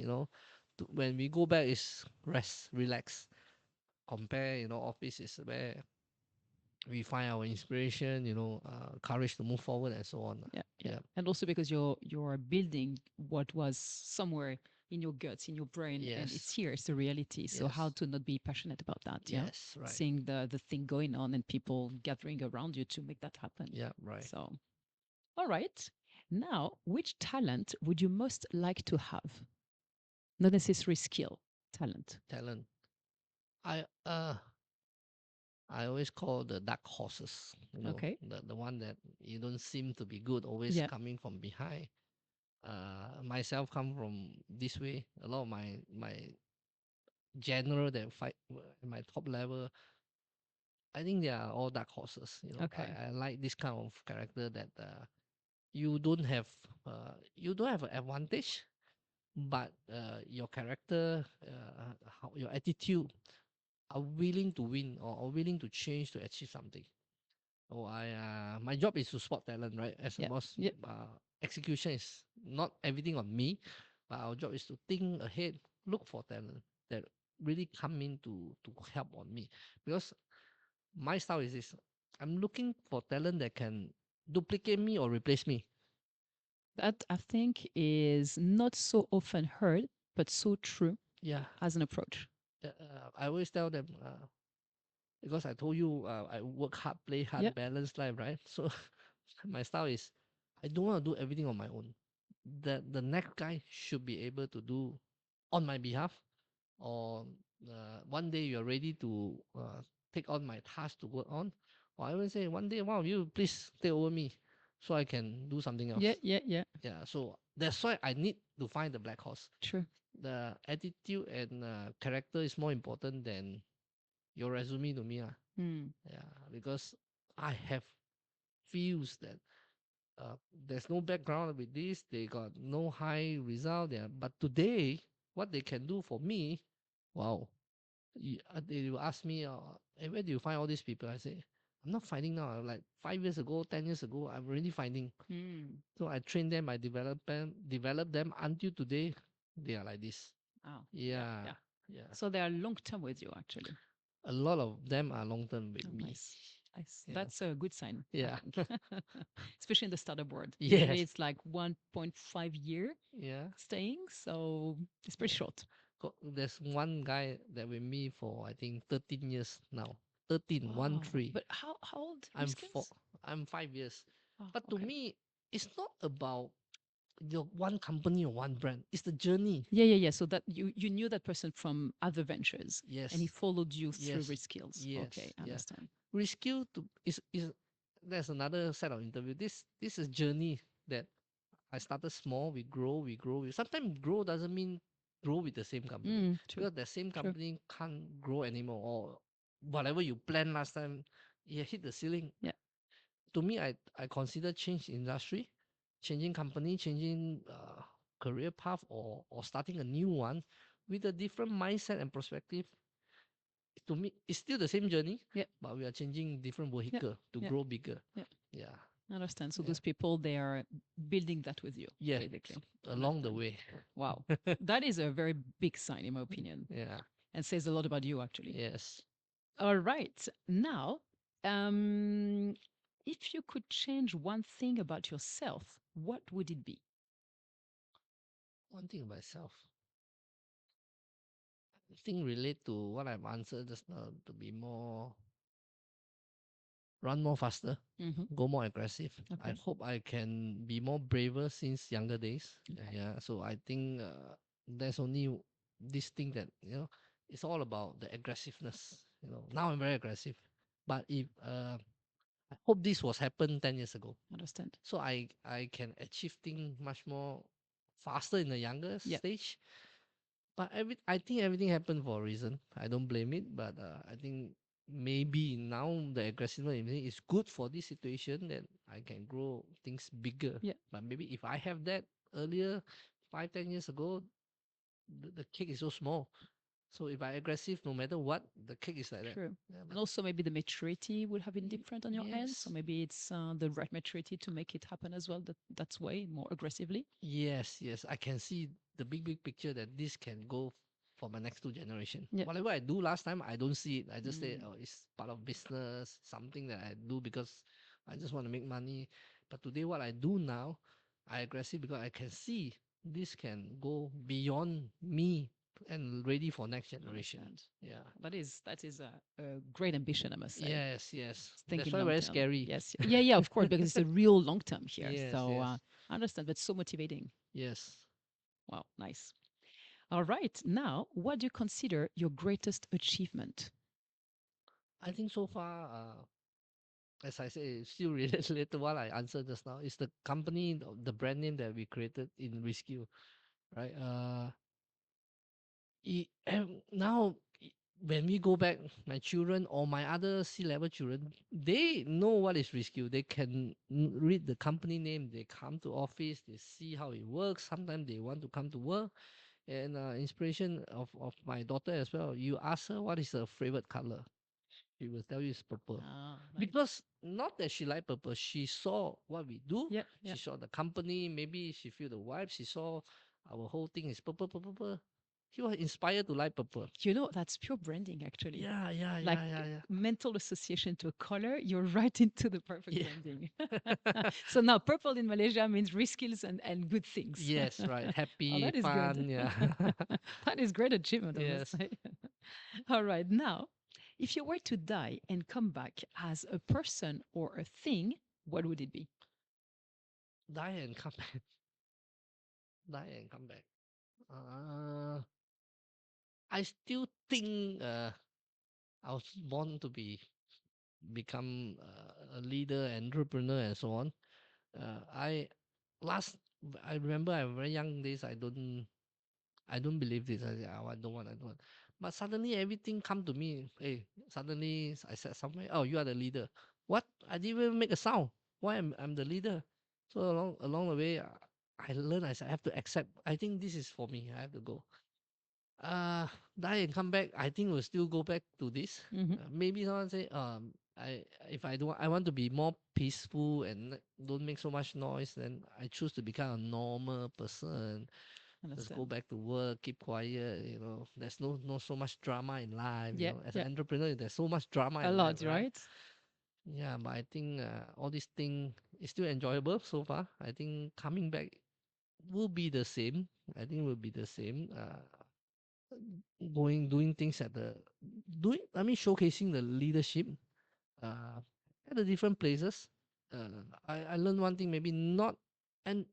When we go back, is rest, relax. Compare, office is where we find our inspiration, courage to move forward and so on. Yeah, yeah. Yeah. And also because you're building what was somewhere in your guts, in your brain, and it's Yes. here, it's the reality. So how Yes. to not be passionate about that? Yeah. Yes. Right. Seeing the thing going on and people gathering around you to make that happen. Yeah. Right. So, all right. Now, which talent would you most like to have? Not necessarily skill, talent. Talent. I I always call the dark horses. Okay. The one that you don't seem to be good, always Yeah. coming from behind. Myself come from this way. A lot of my general that fight at my top level, I think they are all dark horses. Okay. I like this kind of character that you don't have an advantage, but your character, your attitude are willing to win or are willing to change to achieve something. Oh, my job is to spot talent, right? As a Yeah. boss, Yep. execution is not everything on me, but our job is to think ahead, look for talent that really come in to help on me. Because my style is this: I'm looking for talent that can duplicate me or replace me. That I think is not so often heard, but so true Yeah, as an approach. I always tell them because I told you I work hard, play hard, Yep. balance life, right? So my style is I don't want to do everything on my own. The next guy should be able to do on my behalf, or one day you're ready to take on my task to work on, or I will say one day, wow, you please take over me so I can do something Yeah, else. yeah, yeah. Yeah, so that's why I need to find the black horse. True. The attitude and character is more important than your resume to me. Mm. Yeah, because I have feels that there's no background with this. They got no high result there. But today, what they can do for me, wow. They will ask me, hey, where do you find all these people? I say, I'm not finding now. Like 5 years ago, 10 years ago, I'm already finding. Mm. So I train them, I develop them until today, they are like this. Oh, yeah, Yeah, yeah. yeah. So they are long term with you, actually. A lot of them are long term with Oh, me. nice. Nice. Yeah, That's a good sign, I yeah, think. Especially in the startup world. Usually yes, it's like 1.5 year yeah. staying, so it's pretty Yeah. short. There's one guy that with me for I think 13 years now. 13, one Wow. three. But how old I'm four. Reskills? I'm 5 years. Oh, But to okay. me, it's not about your one company or one brand. It's the journey. Yeah, yeah, yeah. So that you knew that person from other ventures and he Yes, followed you through yes, Reskills. Okay, yes, I yeah. understand. Reskill to is there's another set of interview. This is journey that I started small. We grow, we grow. Sometimes grow doesn't mean grow with the same company Mm, true, because the same true. company can't grow anymore. Or whatever you planned last time, you hit the ceiling. Yeah, To me, I consider change industry, changing company, changing career path, or starting a new one with a different mindset and perspective. To me, it's still the same journey, yeah, but we are changing different yeah, vehicle to yeah, grow bigger. yeah. Yeah, I understand. So yeah, those people, they are building that with you, yeah. basically. Along the Understand. way. Wow. That is a very big sign, in my opinion, Yeah. and says a lot about you, actually. Yes. All right. Now, um, if you could change one thing about yourself, what would it be? One thing about myself. I think relate to what I've answered just now to be more run more faster, Hmm. go more aggressive. I Okay. hope I can be more braver since younger days. Okay. Yeah. So I think there's only this thing that it's all about the aggressiveness. Now I'm very aggressive, but if I hope this was happened 10 years ago, Understand. so I can achieve things much more faster in the younger Yeah. stage. But I think everything happened for a reason. I don't blame it, but I think maybe now the aggressiveness in me is good for this situation that I can grow things bigger. Yeah. But maybe if I have that earlier, 5, 10 years ago, the cake is so small. So if I aggressive, no matter what, the cake is like that. True. Yeah, And but also maybe the maturity would have been different on your end. So yes, maybe it's the right maturity to make it happen as well. That's way more aggressively. yes, yes. I can see the big picture that this can go for my next 2 generation. Yeah. Whatever I do last time, I don't see it. I just say, Mm. oh, it's part of business, something that I do because I just want to make money. But today, what I do now, I aggressive because I can see this can go beyond me and ready for next generation. Understand. Yeah. That is a great ambition, I must say. Yes, yes. It's That's thinking why long very term. scary. Yes. Yeah, yeah, of course, because it's a real long term here. Yes, So yes, I understand. That's so motivating. yes. Wow, nice. All right. Now, what do you consider your greatest achievement? I think so far, as I say, it's still related to what I answered just now. It's the company, the brand name that we created in Rescue, right? Now when we go back, my children or my other C-level children, they know what is Reskill. They can read the company name. They come to office. They see how it works. Sometimes they want to come to work. And inspiration of my daughter as well. You ask her what is her favorite color. She will tell you it's purple. Ah, nice. Because not that she like purple, she saw what we do. Yeah, She yeah. saw the company. Maybe she feel the vibe. She saw our whole thing is purple, purple, purple. She was inspired to like purple. You know, that's pure branding, actually. Yeah, yeah, Like yeah, yeah, yeah. mental association to a color, you're right into the perfect Yeah. branding. So now purple in Malaysia means reskills and good things. Yes, right. Oh, Happy, that is good. fun. Yeah. That is great achievement, I must Yes. say. All right. Now, if you were to die and come back as a person or a thing, what would it be? Die and come back. Die and come back. Uh, I still think I was born to become a leader, entrepreneur, and so on. I last I remember I'm very young days. I don't believe this. I say, "Oh, I don't want. I don't want." But suddenly everything come to me. Hey, suddenly I said somewhere, "Oh, you are the leader." What? I didn't even make a sound. Why I'm the leader? So along the way, I learned. I said I have to accept. I think this is for me. I have to go. Uh, Die and come back. I think we'll still go back to this. Hmm. Maybe someone say, I if I don't, I want to be more peaceful and don't make so much noise. Then I choose to become a normal person. Just go Understand. back to work, keep quiet. There's no so much drama in life. Yeah, As an yeah. entrepreneur, there's so much drama A in life, lot, right? right? Yeah, but I think all these thing is still enjoyable so far. I think coming back will be the same. I think will be the same. Doing things showcasing the leadership uh, at the different places. I learned one thing, maybe not, and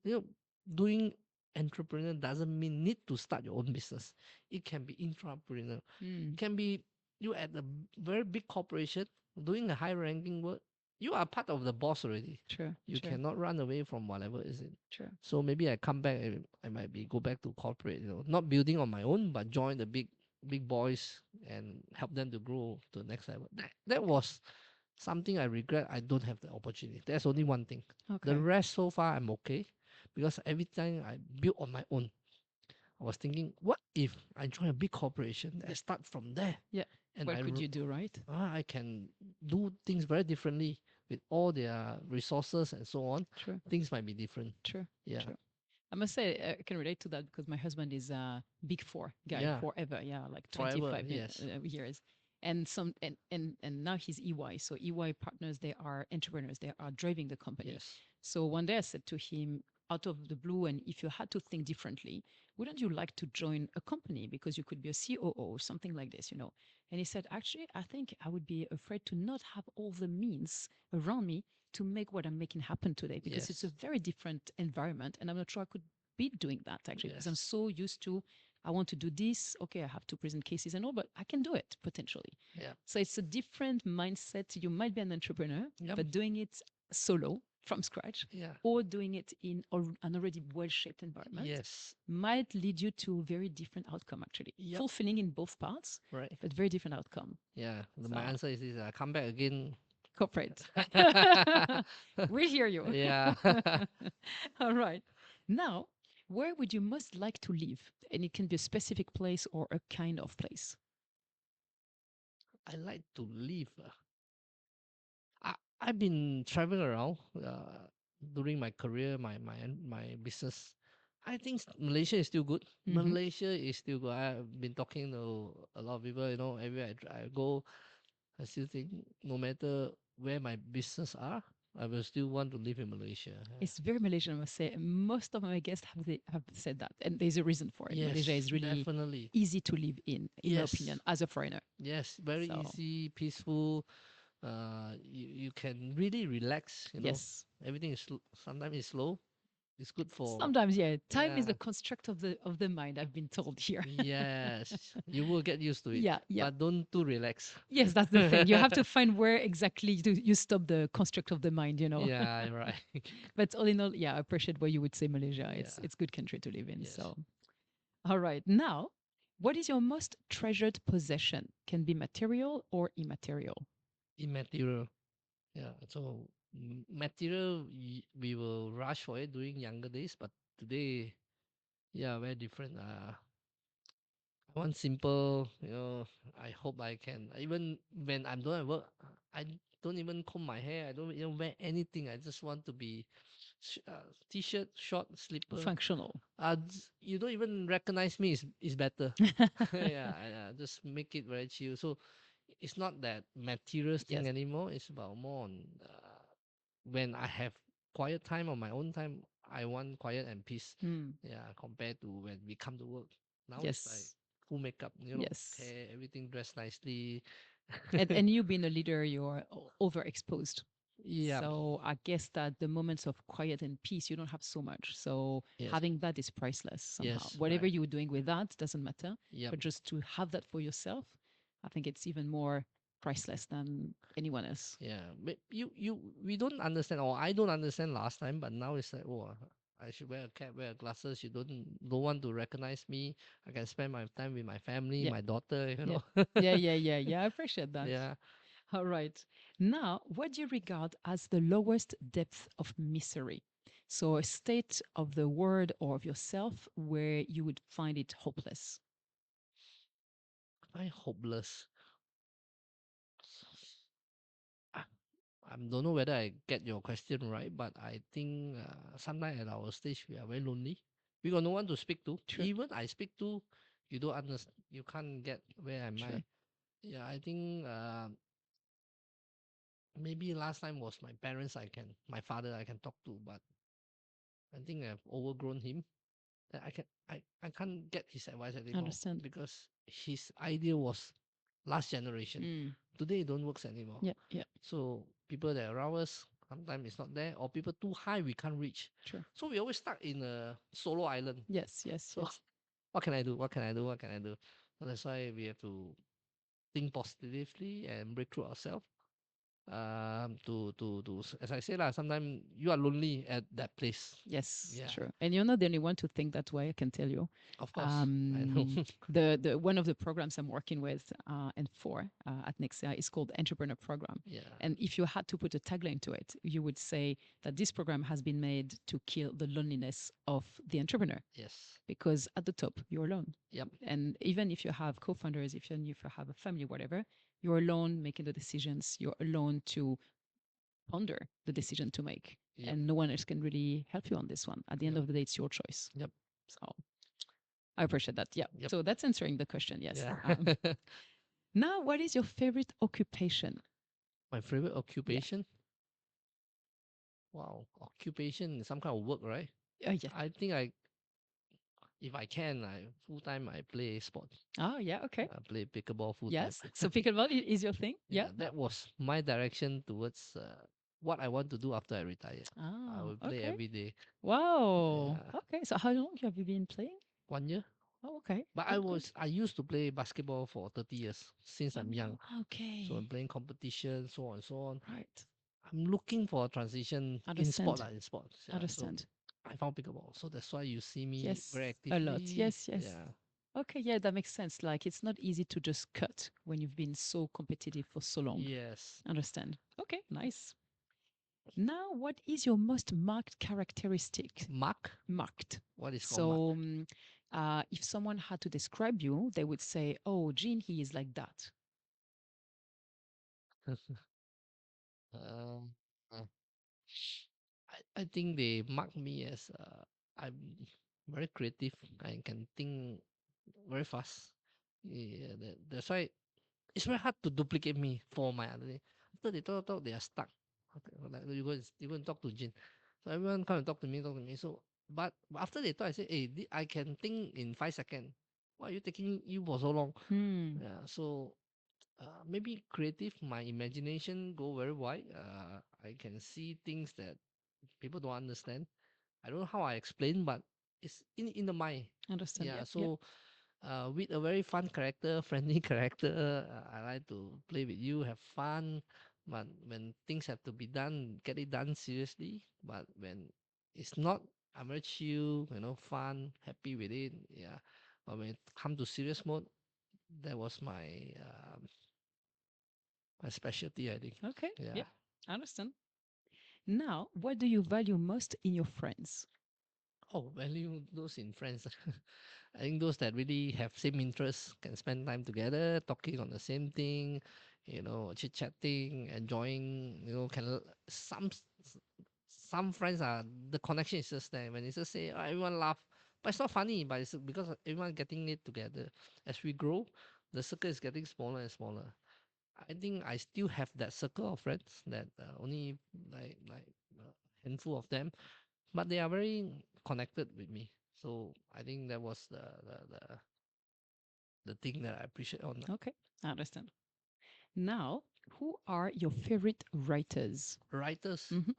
doing entrepreneur doesn't mean need to start your own business. It can be intrapreneur. Mm, Can be you at a very big corporation doing a high ranking work. You are part of the boss already. true, You true, cannot run away from whatever is it. true. So maybe I come back. I might be go back to corporate. Not building on my own, but join the big boys and help them to grow to the next level. That was something I regret. I don't have the opportunity. That's only one thing. The Okay. rest so far I'm okay, because every time I build on my own, I was thinking, what if I join a big corporation? I Yeah, start from there, yeah. and What could you do, right? I can do things very differently with all their resources and so on. True, Things might be different. true, Yeah, true. I must say, I can relate to that because my husband is a big four guy yeah, forever. Yeah, like forever. 25 Yes, years. And now he's EY. So EY partners, they are entrepreneurs. They are driving the company. yes, So one day I said to him, out of the blue, and if you had to think differently, wouldn't you like to join a company because you could be a COO or something like this, And he said, actually, I think I would be afraid to not have all the means around me to make what I'm making happen today because it's a yes, very different environment. And I'm not sure I could be doing that actually because I'm yes. so used to, I want to do this. Okay, I have to present cases and all, but I can do it potentially. Yeah, So it's a different mindset. You might be an entrepreneur, yep, but doing it solo from scratch yeah, or doing it in an already well-shaped environment yes, might lead you to very different outcome actually. yep. Fulfilling in both parts, Right. but very different outcome. Yeah. My So answer is this: I come back again. corporate. We hear you. Yeah. All right. Now, where would you most like to live? And it can be a specific place or a kind of place. I like to live. I've been traveling around during my career, my business. I think Malaysia is still good. Mm-hmm. Malaysia is still good. I've been talking to a lot of people. Everywhere I go, I still think no matter where my business are, I will still want to live in Malaysia. It's very Malaysian, I must say. Most of my guests have said that, and there's a reason for it. Malaysia Yes, is really definitely. easy to live in my Yes, opinion, as a foreigner. yes, very So easy, peaceful. You can really relax. yes, Everything is sometimes it's slow. It's good for sometimes yeah, time is yeah. the construct of the mind. I've been told here. Yes, you will get used to it, Yeah, yeah. but don't too relax. Yes, that's the thing. You have to find where exactly you stop the construct of the mind. Yeah, right. But all in all, yeah, I appreciate what you would say Malaysia. Yeah. It's good country to live in. Yes. So all right. Now, What is your most treasured possession? Can be material or immaterial. Immaterial. Yeah. So material, we will rush for it during younger days, but today, yeah, very different. I want simple. I hope I can. Even when I'm doing work, I don't even comb my hair. I don't even wear anything. I just want to be t-shirt, short, slipper. Functional. You don't even recognize me. Is better. Yeah, just make it very chill. So it's not that materials thing Yes. anymore. It's about more on when I have quiet time on my own time. I want quiet and peace. Hmm. Yeah, compared to when we come to work. Now it's like Yes. full makeup, Yes. hair, everything dressed nicely. And you being a leader, you're overexposed. Yeah, So I guess that the moments of quiet and peace, you don't have so much. So yes, having that is priceless somehow. yes, Whatever right. you're doing with that doesn't matter. Yep. But just to have that for yourself, I think it's even more priceless than anyone else. Yeah, but we don't understand, or I don't understand last time, but now it's like, oh, I should wear a cap, wear glasses. You don't want to recognize me. I can spend my time with my family, Yeah. my daughter. Yeah. Yeah. I appreciate that. Yeah, All right. Now, what do you regard as the lowest depth of misery? So, a state of the world or of yourself where you would find it hopeless. I hopeless. Ah, I don't know whether I get your question right, but I think sometimes at our stage we are very lonely. We got no one to speak to. True, Even I speak to, you don't understand. You can't get where am true. I. Yeah, I think maybe last time was my father I can talk to, but I think I've overgrown him. That I can't get his advice anymore Understand. because his idea was last generation. Mm. Today it don't works anymore. Yeah, So people that are around us sometimes it's not there, or people too high we can't reach. true. So we always stuck in a solo island. So Yes. what can I do? What can I do? What can I do? So that's why we have to think positively and break through ourselves. As I say lah, sometimes you are lonely at that place. Yes, Yeah, true. And you're not the only one to think that way, I can tell you. of course. I know. Um, the one of the programs I'm working with and for at Nexia is called Entrepreneur Program. Yeah. And if you had to put a tagline to it, you would say that this program has been made to kill the loneliness of the entrepreneur Yes. because at the top, you're alone. Yep. And even if you have co-founders, even if you have a family, whatever, you're alone making the decisions. You're alone to ponder the decision to make. Yep. And no one else can really help you on this one. At the end Yep. of the day, it's your choice. Yep. So I appreciate that. Yeah. Yep. So that's answering the question. Yes. Yeah. Now, what is your favorite occupation? My favorite Yeah. occupation. Wow, occupation is some kind of work, right? Yeah. I think if I can, I full time I play sports. Oh, yeah. Okay. I play pickleball full time. Yes. So pickleball is your thing? Yeah. Yeah, that was my direction towards what I want to do after I retire. I Oh, will play okay. every day. Wow. Yeah, Okay. So how long have you been playing? 1 year. Oh, okay. But Good. I used to play basketball for 30 years since I'm young. So I'm Okay. playing competition, so on and so on. Right. I'm looking for a transition in sport, Understand. in sports. Yeah. So Understand. I found pickleball. So that's why you see me Yes. very A lot. actively. Yes. Yeah. Okay, yeah, that makes sense. Like it's not easy to just cut when you've been so competitive for so long. Yes. Understand. Okay, nice. Now, what is your most marked characteristic? Mark? Marked. What is called mark? So, if someone had to describe you, they would say, "Oh, Jean, he is like that." uh, uh, I think they mark me as I'm very creative. I can think very fast. Yeah, that's why it's very hard to duplicate me for my other day. After they talk, they are stuck. Okay, like you go and talk to Jin. So everyone come and talk to me. So but after they talk, I say, hey, I can think in 5 seconds. Why are you taking you for so long? Hmm. Yeah, so maybe creative, my imagination go very wide. I can see things that people don't understand. I don't know how I explain, but it's in the mind. Understand. Yeah, Yeah. so with a very fun character, friendly character, I like to play with you, have fun. But when things have to be done, get it done seriously. But when it's not, I'm very chill, fun, happy with it. Yeah. But when it come to serious mode, that was my specialty, I think. Okay. Yeah. Yep. I understand. Now, what do you value most in your friends? Oh, value those in friends. I think those that really have same interests, can spend time together, talking on the same thing, chit chatting, enjoying. Some friends are the connection is just there. When it's just say, "Oh, everyone laugh," but it's not funny. But it's because everyone getting it together. As we grow, the circle is getting smaller and smaller. I think I still have that circle of friends that only like handful of them, but they are very connected with me. So I think that was the thing that I appreciate on Okay. I understand. Now, who are your favorite writers? writers. Mhm.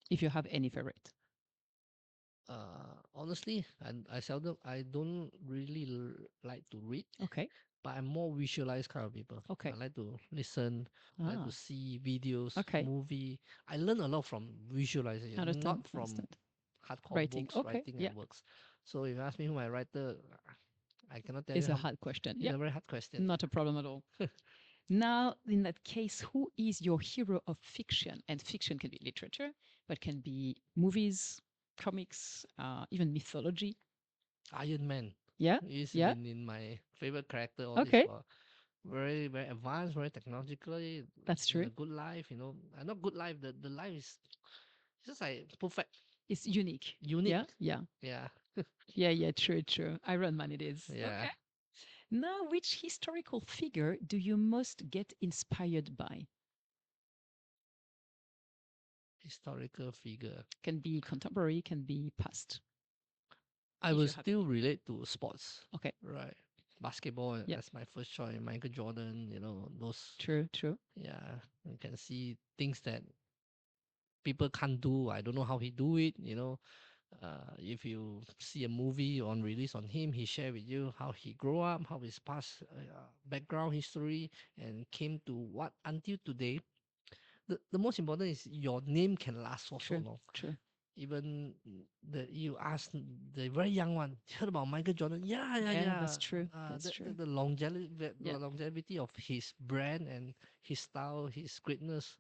If you have any favorite. Honestly, I don't really like to read, Okay. but I'm more visualized kind of people. Okay. I like to listen, I like to Ah. see videos, Okay. movie. I learn a lot from visualization, Understand. not from Understand. hardcore Writing. books, Okay. writing Yeah. and works. So if you ask me who my writer, I cannot tell It's you a how. hard question. It's Yeah. a very hard question. Not a problem at all. Now, in that case, who is your hero of fiction? And fiction can be literature, but can be movies, comics, even mythology. Iron Man. Yeah. He's Yeah. been in my favorite character all this Okay. while. Very, very advanced, very technologically, That's in true. a good life, not good life, the life is just like perfect, It's unique. Yeah. unique. Yeah. Yeah. Yeah. Yeah. True. True. Iron Man it is. Yeah. Okay. Now, which historical figure do you most get inspired by? Historical figure. Can be contemporary, can be past. I If will you have still any. relate to sports. Okay. Right. Basketball Yeah. as my first choice, Michael Jordan, those. True. True. Yeah. You can see things that people can't do. I don't know how he do it. If you see a movie on release on him, he share with you how he grew up, how his past background history, and came to what until today. The most important is your name can last for so True. long. True. Even you ask the very young one, heard about Michael Jordan? Yeah, yeah, Yeah. yeah. That's true. That's true. The longevity, the Yeah. longevity of his brand and his style, his greatness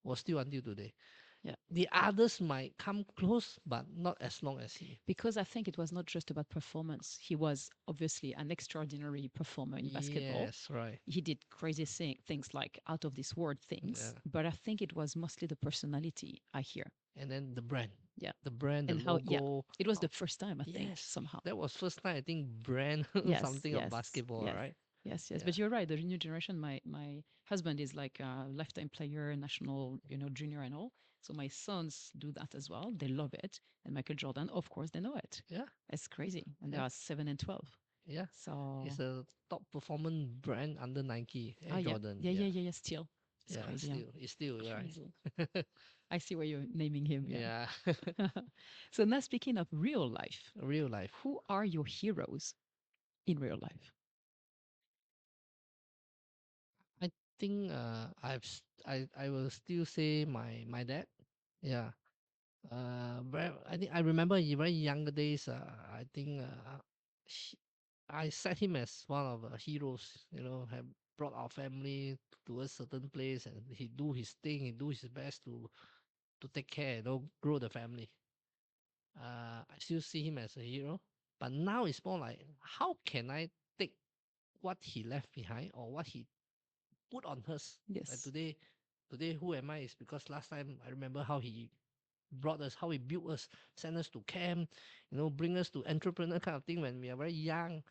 was still until today. Yeah. The others might come close, but not as long as he. Because I think it was not just about performance. He was obviously an extraordinary performer in basketball. Yes, right. He did crazy things like out of this world things, Yeah. but I think it was mostly the personality I hear. And then the brand. Yeah. The brand, the And how, yeah, logo. it was Oh, the first time, I think, yes. somehow. That was first time I think brand Yes, something of yes, basketball, yes, right? yes, yes. Yeah. But you're right. The new generation. My husband is like a lifetime player, national, junior and all. So my sons do that as well. They love it. And Michael Jordan, of course, they know it. Yeah. It's crazy. And they Yeah. are 7 and 12. Yeah. So It's a top performance brand under Nike, ah, Air yeah, Jordan. yeah, Yeah. yeah, yeah, yeah. Still, it's Yeah. crazy. Yeah, It's still right. crazy. I see why you're naming him. Yeah. Yeah. So now speaking of real life, Real life. who are your heroes in real life? I think I will still say my dad. Yeah. I think I remember in very younger days. I think he, I set him as one of the heroes. Have brought our family to a certain place, and he do his thing. He do his best to take care. Grow the family. I still see him as a hero, but now it's more like how can I take what he left behind or what he put on us. Like Yes, today, who am I? Is because last time I remember how he brought us, how he built us, sent us to camp, bring us to entrepreneur kind of thing when we are very young.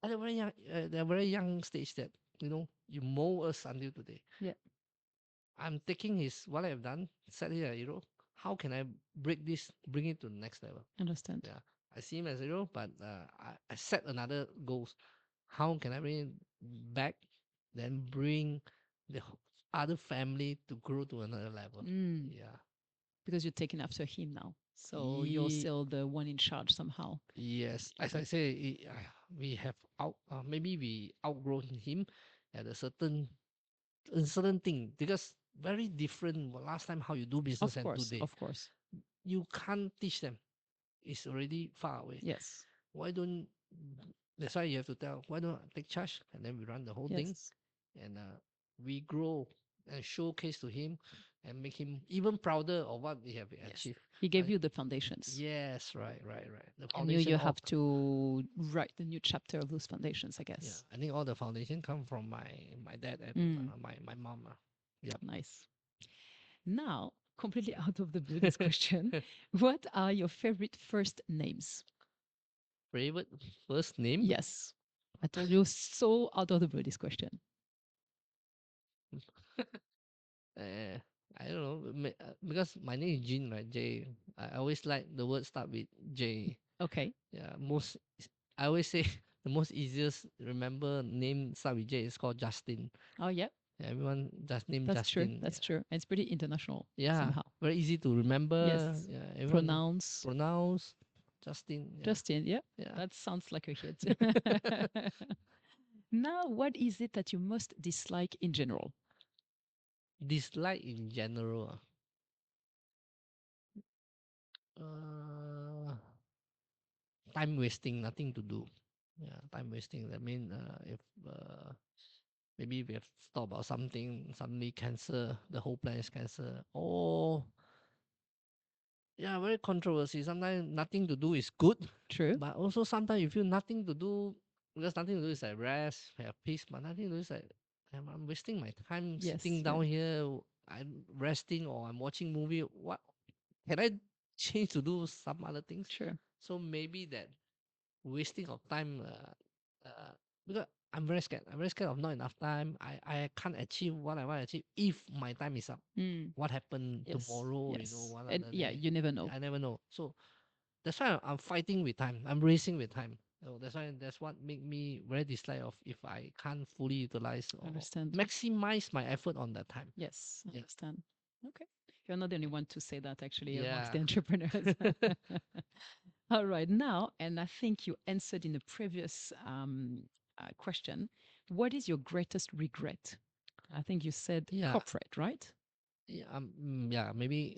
At a very young stage that you mold us until today. yeah, I'm taking his what I have done, set here a hero. How can I break this, bring it to the next level? understand. Yeah, I see him as a hero, but I set another goals. How can I bring it back, then bring the other family to grow to another level? Mm, Yeah. because you're taking after him now. So you're Ye- still the one in charge somehow. yes, as Okay. I say, we have maybe we outgrown him at a certain thing because very different. Last time how you do business Of and course, today of course. you can't teach them. It's already far away. Yes. Why don't That's why you have to tell, why don't I take charge? And then we run the whole thing, Yes. and we grow and showcase to him and make him even prouder of what we have Yes. achieved. He gave I, you the foundations. yes, right. The And you foundation you of, have to write the new chapter of those foundations, I yeah, guess. I think all the foundation come from my dad and Mm, my mom. Yep. nice. Now, completely out of the blue, this question. What are your favorite first names? Favorite first name? Yes. I told you so out of the blue, this question. Uh, I don't know, because my name is Jin, right? J. I always like the word start with J. Okay. Yeah, I always say the most easiest remember name start with J is called Justin. Oh, yeah. Yeah, everyone just name That's true. Justin. That's Yeah, true. And it's pretty international yeah, somehow. very easy to remember. Yes. Yeah, everyone Pronounce. pronounce Justin. Yeah, Justin. Yeah. yeah. That sounds like a hit. Now, what is it that you most dislike in general? Dislike in general. Uh, Time wasting, nothing to do. Yeah, time wasting. I mean, if maybe we have thought about something, suddenly cancel, the whole plan is cancelled. Or yeah, very controversy. Sometimes nothing to do is good, True. but also sometimes you feel nothing to do, because nothing to do is like rest, have peace, but nothing to do is like I'm wasting my time Yes. sitting Yes. down here. I'm resting or I'm watching movie. What can I change to do some other things? Sure. So maybe that wasting of time, because I'm very scared. I'm very scared of not enough time. I can't achieve what I want to achieve if my time is up. Mm. What happened Yes. tomorrow? Yes. One And other yeah, day. you never know. I never know. So that's why I'm fighting with time. I'm racing with time. So that's what make me very dislike of if I can't fully utilize I or understand. maximize my effort on that time. Yes, I Yeah. understand. Okay. You're not the only one to say that actually amongst Yeah. the entrepreneurs. All right. Now, and I think you answered in the previous question, what is your greatest regret? I think you said Yeah. corporate, right? Yeah, yeah, maybe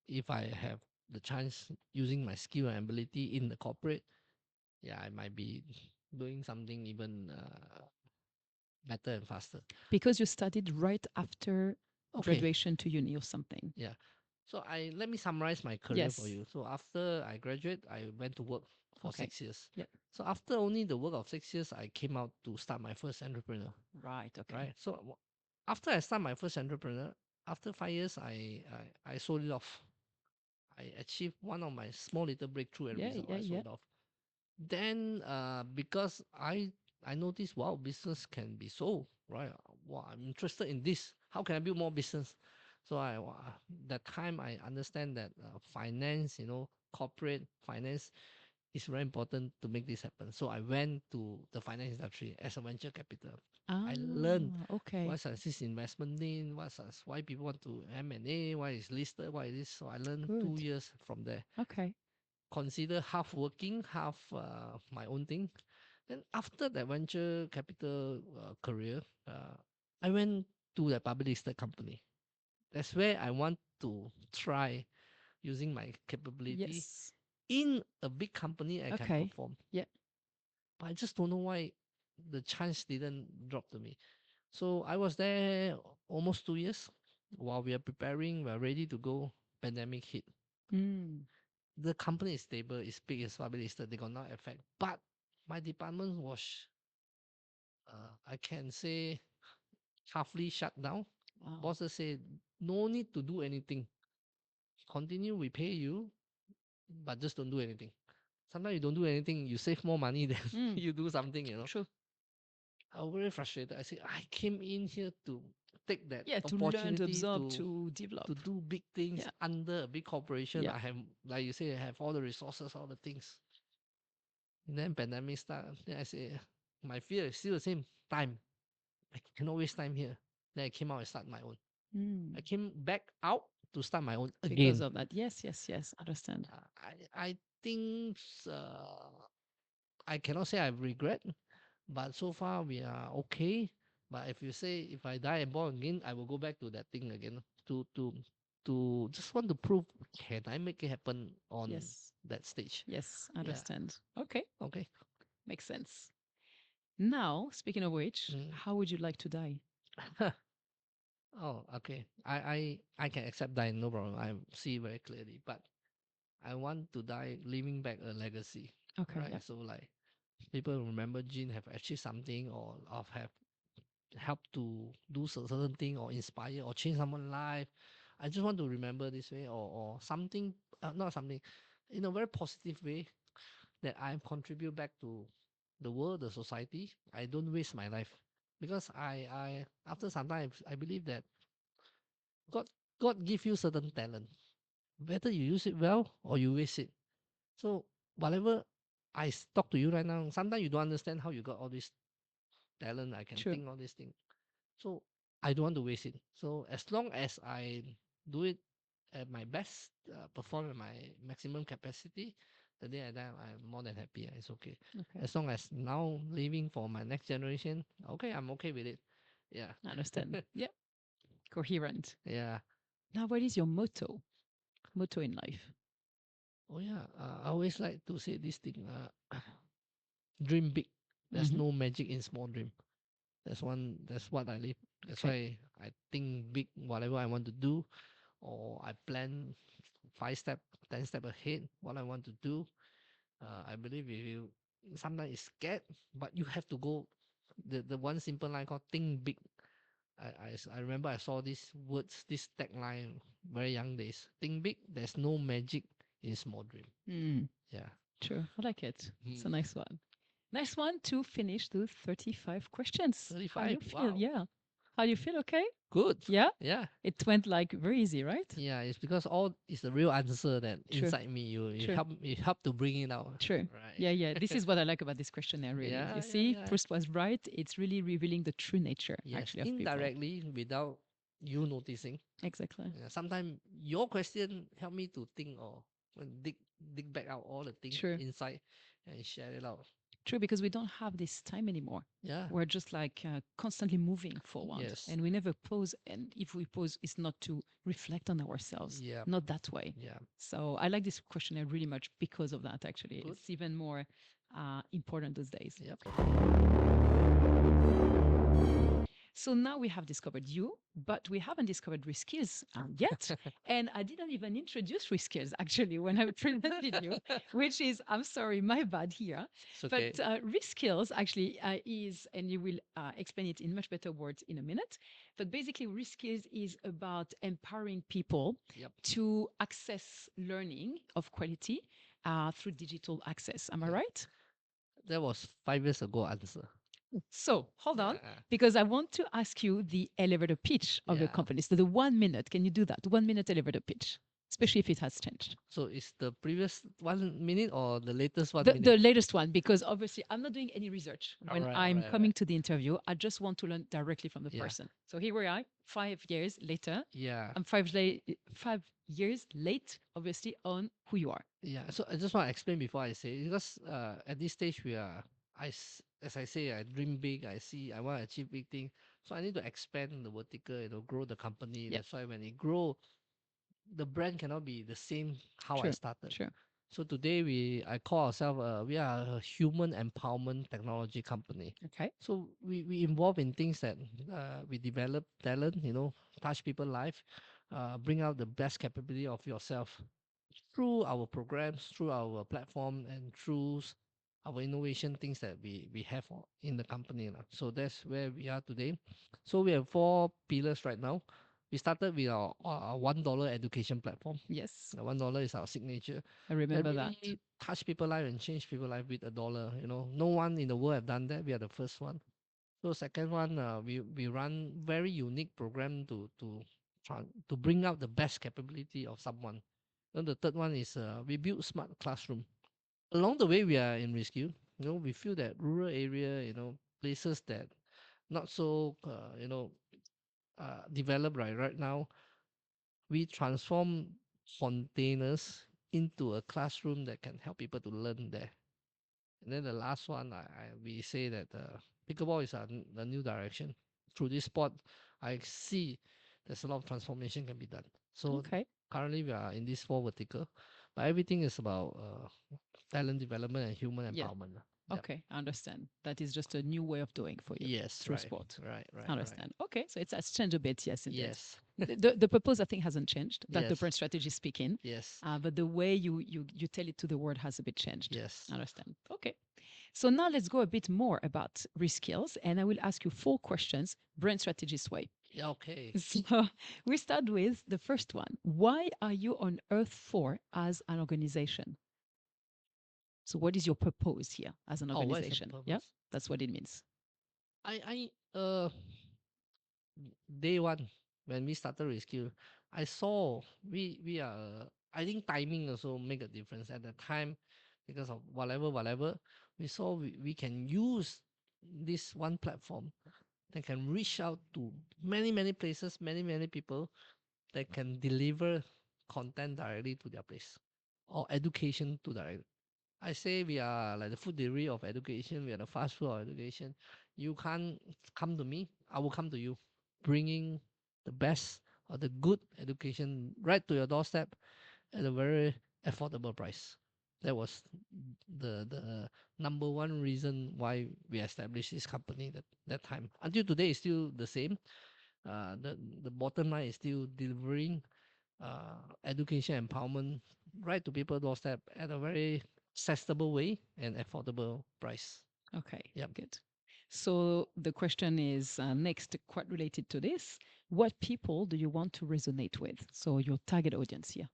if I have the chance using my skill and ability in the corporate, yeah, I might be doing something even better and faster. Because you studied right after Okay, graduation to uni or something. yeah. So I let me summarize my career for Yes. you. So after I graduate, I went to work for Okay. 6 years. Yeah. So after only the work of 6 years, I came out to start my first entrepreneur. Right. Okay. Right. So after I start my first entrepreneur, after 5 years, I sold it off. I achieved one of my small little breakthrough and Yeah. result. Yeah. I Yeah. sold off. Then because I noticed, wow, business can be sold, right? Wow, I'm interested in this. How can I build more business? So that time I understand that finance, corporate finance is very important to make this happen. So I went to the finance industry as a venture capital. Ah. I learned Okay. what's this investment in, why people want to M&A, why it's listed, why it is. So I learned Good. 2 years from there. Okay. Consider half working, half my own thing. Then after that venture capital career, I went to the public listed company. That's where I want to try using my capability Yes. in a big company. I can Okay. perform, Yeah. but I just don't know why the chance didn't drop to me. So I was there almost 2 years. While we are preparing, we are ready to go. Pandemic hit. Mm. The company is stable, it's big, it's public listed, they got no effect. But my department was, I can say, halfly shut down. Wow. Bosses said, no need to do anything. Continue, we pay you, but just don't do anything. Sometimes you don't do anything, you save more money than Mm. you do something. True. I was very frustrated. I said, I came in here to take that Yeah. To learn, to opportunity absorb, to to develop. to do big things Yeah. under a big corporation. Yeah. I have, like you say, I have all the resources, all the things. And then pandemic start. Then I say, my fear is still the same. Time. I cannot waste time here. Then I came out and start my own. Mm. I came back out to start my own Because again. of that. Yes. Yes. Yes. Understand. I think I cannot say I regret, but so far we are okay. But if you say if I die and born again, I will go back to that thing again to just want to prove, can I make it happen on Yes. that stage? Yes. Yeah. Understand. Okay. Okay. Makes sense. Now, speaking of which, Mm. how would you like to die? Oh, okay. I can accept that, no problem. I see very clearly. But I want to die leaving back a legacy. Okay, Right. yeah. So like people remember Jin have achieved something or of have helped to do certain thing or inspire or change someone's life. I just want to remember this way or something, not something, in a very positive way that I contribute back to the world, the society. I don't waste my life because I after some time I believe that God God give you certain talent, whether you use it well or you waste it. So whatever talk to you right now, sometimes you don't understand how you got all this talent. I can True. think all these things. So I don't want to waste it. So as long as I do it at my best, perform at my maximum capacity, the day I die, I'm more than happy. It's okay. Okay. As long as now living for my next generation, okay, I'm okay with it. Yeah. I understand. Yeah. Coherent. Yeah. Now, what is your motto? Motto in life. Oh yeah. I always like to say this thing. Dream big. There's Hmm. no magic in small dream. That's one. That's what I live. That's Okay. why I think big. Whatever I want to do, or I plan 5 step, 10 step ahead what I want to do. I believe if you sometimes it's scared, but you have to go. The one simple line called "think big." I remember I saw these words, this tagline, very young days. Think big. There's no magic in small dream. Mm, Yeah. true. I like it. It's a Mm. nice one. Nice one to finish the 35 questions. How do 35. you feel? Wow. Yeah. How do you feel? Okay. Good. Yeah. Yeah. It went like very easy, right? Yeah. It's because all is the real answer that True. inside me. You True. help to bring it out. True. Right. Yeah, yeah. This is what I like about this questionnaire, really. Yeah. You Yeah. see, Yeah. Proust was right. It's really revealing the true nature, Yes, actually, of people. indirectly without you noticing. Exactly. Sometimes your question help me to think or dig back out all the things True. inside and share it out. True, because we don't have this time anymore. Yeah. We're just like constantly moving forward Yes. and we never pause. And if we pause, it's not to reflect on ourselves, Yeah. not that way. Yeah. So I like this questionnaire really much because of that, actually. Good. It's even more important those days. Yep. So now we have discovered you, but we haven't discovered Reskills yet. And I didn't even introduce Reskills actually when I presented you, which is, I'm sorry, my bad here. It's okay. But Reskills actually is, and you will explain it in much better words in a minute. But basically, Reskills is about empowering people Yep. to access learning of quality through digital access. Am I Yeah. right? That was 5 years ago answer. So hold on, Yeah. because I want to ask you the elevator pitch of your Yeah. company. So the 1 minute, can you do that? 1 minute elevator pitch, especially if it has changed. So is the previous 1 minute or the latest one The, minute? the latest one, because obviously I'm not doing any research when Alright, I'm alright, coming alright. to the interview. I just want to learn directly from the Yeah. person. So here we are, 5 years later. Yeah. I'm 5 years late, obviously, on who you are. Yeah, so I just want to explain before I say because at this stage we are as I say I dream big. I want to achieve big thing. So I need to expand the vertical, grow the company. Yep. That's why when it grow, the brand cannot be the same how I True. started. True. So today I call ourselves we are a human empowerment technology company. Okay. So we involve in things that we develop talent, touch people life, bring out the best capability of yourself through our programs, through our platform, and through our innovation things that we have in the company. Lah. So that's where we are today. So we have 4 pillars right now. We started with our $1 education platform. Yes. The $1 is our signature. I remember that. Really touch people life and change people life with a dollar. No one in the world have done that. We are the first one. So second one, we run very unique program to bring out the best capability of someone. Then the third one is we build smart classroom. Along the way, we are in rescue. We feel that rural area, places that not so, developed right now, we transform containers into a classroom that can help people to learn there. And then the last one, we say that pickleball is the new direction. Through this sport, I see there's a lot of transformation can be done. So Okay. currently we are in this 4 vertical, but everything is about talent development and human Yeah. empowerment. Yep. Okay, I understand. That is just a new way of doing for you Yes, through right, sport. right, I right, right. understand. Okay, so it's changed a bit, yes, indeed. Yes, The purpose I think hasn't changed. That the yes, brand strategy speaking, yes, but the way you tell it to the world has a bit changed. yes. I understand. Okay. So now let's go a bit more about Reskills, and I will ask you 4 questions, brand strategist way. Yeah, okay. So we start with the first one. Why are you on Earth for as an organization? So what is your purpose here as an Oh, what is the organization? Yeah, purpose? that's what it means. Day one when we started rescue, I saw we are. I think timing also make a difference at the time, because of whatever. We saw we can use this one platform that can reach out to many places, many people that can deliver content directly to their place, or education to direct. I say we are like the food delivery of education. We are the fast food of education. You can't come to me. I will come to you, bringing the best or the good education right to your doorstep at a very affordable price. That was the number one reason why we established this company that time. Until today, it's still the same. The bottom line is still delivering education empowerment right to people's doorstep at a very accessible way and affordable price. Okay, Yep. good. So the question is next, quite related to this. What people do you want to resonate with? So your target audience here.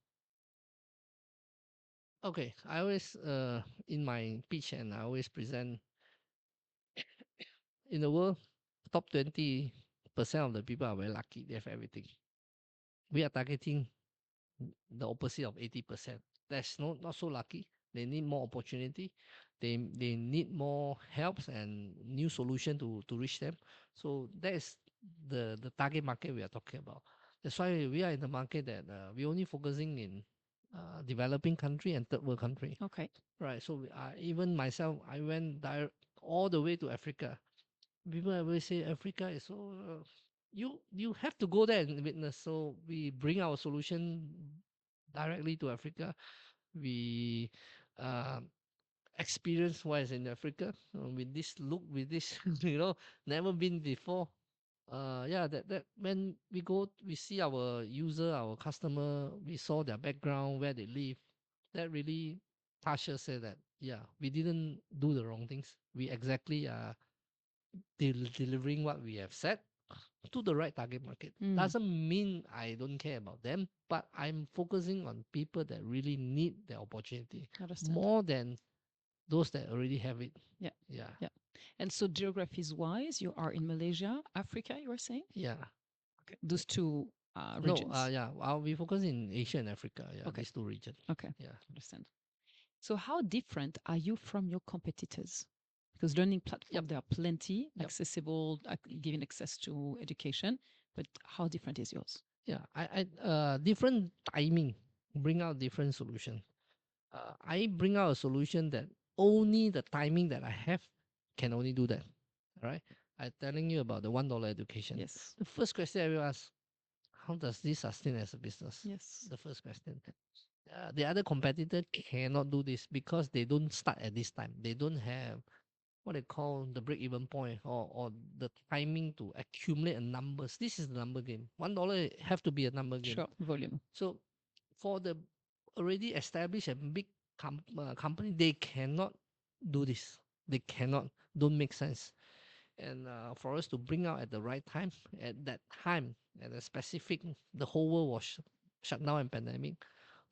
Okay. I always in my pitch, and I always present, in the world, top 20% of the people are very lucky. They have everything. We are targeting the opposite of 80%. That's not so lucky. They need more opportunity. They need more helps and new solution to reach them. So that is the target market we are talking about. That's why we are in the market that we only focusing in developing country and third world country. Okay. Right. So even myself, I went all the way to Africa. People always say Africa is so. You have to go there and witness. So we bring our solution directly to Africa. We uh, experience what is in Africa with this look, with this never been before. Yeah, that when we go, we see our user, our customer, we saw their background, where they live. That really touches us. Say that yeah, we didn't do the wrong things. We exactly delivering what we have said to the right target market. Doesn't mean I don't care about them, but I'm focusing on people that really need the opportunity Understand. more than those that already have it. Yeah. Yeah. Yeah. And so geographies wise, you are in Malaysia, Africa, you were saying? Yeah. Okay. Those two No, regions. yeah. We focus in Asia and Africa. Yeah, Okay. these two regions. Okay. Yeah. Understand. So how different are you from your competitors? Because learning platform, Yep. there are plenty Yep. accessible, giving access to education, but how different is yours? Yeah. I different timing bring out different solution. I bring out a solution that only the timing that I have can only do that. All right. I'm telling you about the $1 education. Yes. The first question I will ask, how does this sustain as a business? Yes. The first question. The other competitor cannot do this because they don't start at this time. They don't have what they call the break-even point, or the timing to accumulate a numbers. This is the number game. $1 have to be a number game. Sure. Volume. So for the already established and big company, they cannot do this. They cannot. Don't make sense. And for us to bring out at the right time, at that time, at a specific, the whole world was shut down and pandemic,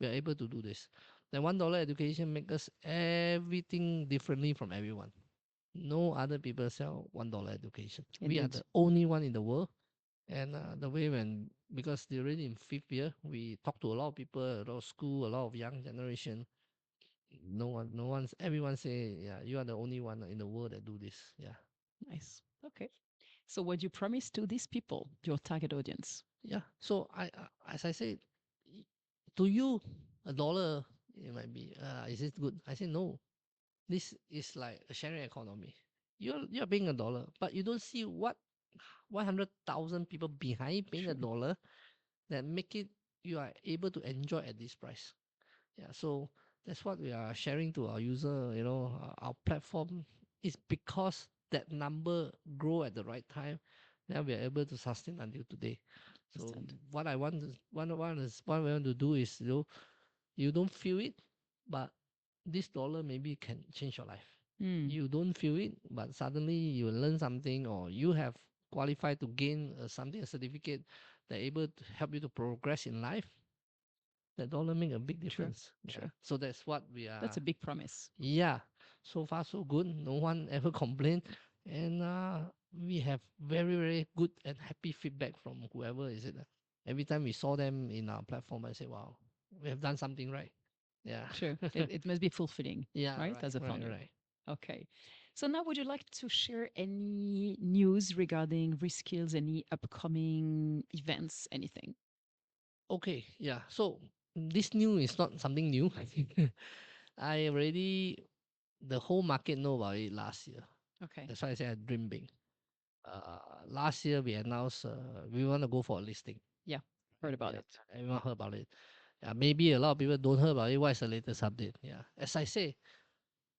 we are able to do this. The $1 education make us everything differently from everyone. No other people sell $1 education. We are Indeed. the only one in the world. And the way when, because they're already in 5th year, we talk to a lot of people, a lot of school, a lot of young generation. No one's, everyone say, yeah, you are the only one in the world that do this. Yeah. Nice. Okay. So what you promise to these people, your target audience? Yeah. So as I said, to you, $1, it might be, is it good? I say no. This is like a sharing economy. You're paying $1, but you don't see what 100,000 people behind paying $1 that make it you are able to enjoy at this price. Yeah. So That's what we are sharing to our user, our platform is because that number grow at the right time, then we are able to sustain until today. So Understand. what I want to what we want to do is you don't feel it, but this dollar maybe can change your life. Mm, You don't feel it, but suddenly you learn something or you have qualified to gain something, a certificate that able to help you to progress in life. That dollar make a big sure, difference. Yeah. sure. So that's what we That's are. a big promise. Yeah. So far so good. No one ever complained. And we have very, very good and happy feedback from whoever is it. Every time we saw them in our platform, I say, wow, we have done something right. Yeah. Sure. It must be fulfilling, Yeah, right, right, as a right, founder. right. Okay. So now would you like to share any news regarding Reskills, any upcoming events, anything? Okay, yeah. So this new is not something new. I already the whole market know about it last year. Okay. That's why I say I dream big. Last year we announced we want to go for a listing. Yeah. Heard about Yeah, it. everyone heard about it. Maybe a lot of people don't hear about it. What is the latest update? Yeah, as I say,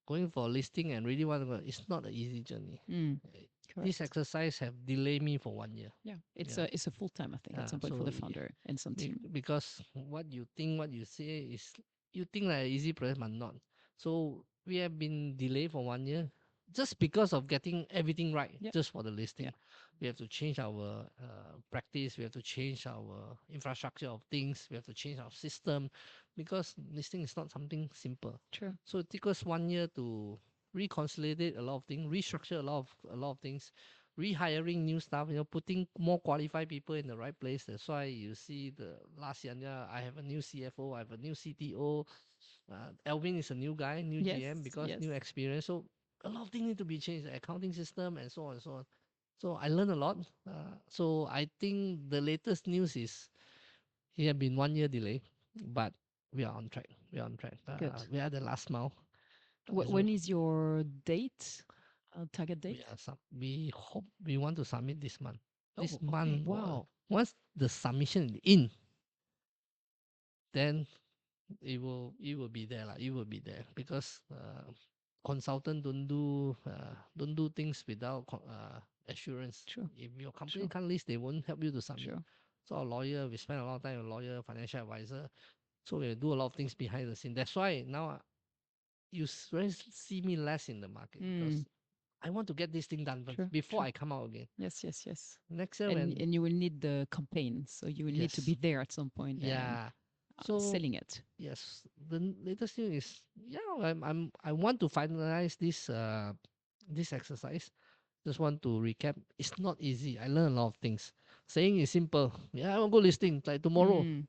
going for a listing and really want to go, it's not an easy journey. Mm, Uh, This correct. exercise have delayed me for 1 year. Yeah. It's Yeah, a full time, I think, at some point for so the founder and some team. because what you think, what you say is you think like an easy process, but not. So we have been delayed for 1 year just because of getting everything right, Yeah. just for the Yeah. listing. We have to change our practice. We have to change our infrastructure of things. We have to change our system because listing is not something simple. Sure. So it took us 1 year to reconsolidate a lot of things, restructure a lot of things, rehiring new staff, putting more qualified people in the right place. That's why you see the last year, yeah, I have a new CFO, I have a new CTO. Alvin is a new guy, new Yes. GM because Yes. new experience. So a lot of things need to be changed, the accounting system and so on and so on. So I learned a lot. So I think the latest news is it has been 1 year delay, but we are on track. We are on track. Good. We are the last mile. So When is your date? Target we date? are we hope we want to submit this month. This Oh, okay. month, Wow. once the submission is in, then it will be there lah. It will be there because consultant don't do things without assurance. Sure. If your company Sure. can't list, they won't help you to submit. Sure. So our lawyer, we spend a lot of time with lawyer, financial advisor. So we do a lot of things behind the scene. That's why now you see me less in the market because Mm, I want to get this thing done first sure. before Sure. I come out again. Yes. Yes. Yes. Next year And when you will need the campaign, so you will need to yes, be there at some point and yeah. So selling it. yes, the latest thing is yeah. I want to finalize this exercise. Just want to recap. It's not easy. I learned a lot of things. Saying is simple. Yeah, I will go listing like tomorrow. Mm.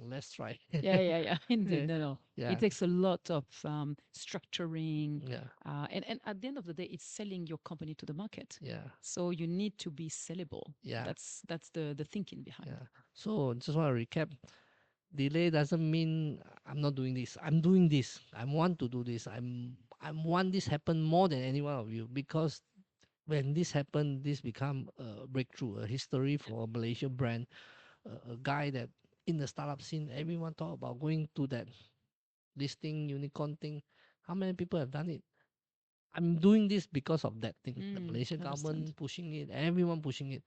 Let's try. Yeah, yeah, yeah. Indeed, Eh, no, no. It yeah, takes a lot of structuring, yeah, and at the end of the day, it's selling your company to the market. yeah, So you need to be sellable. yeah, That's the thinking behind. yeah. So just want to recap. Delay doesn't mean I'm not doing this. I'm doing this. I want to do this. I want this happen more than any one of you because when this happened, this become a breakthrough, a history for a Malaysian brand, a guy that in the startup scene, everyone talk about going to that listing unicorn thing. How many people have done it? I'm doing this because of that thing. The Malaysian Understand. government pushing it, everyone pushing it.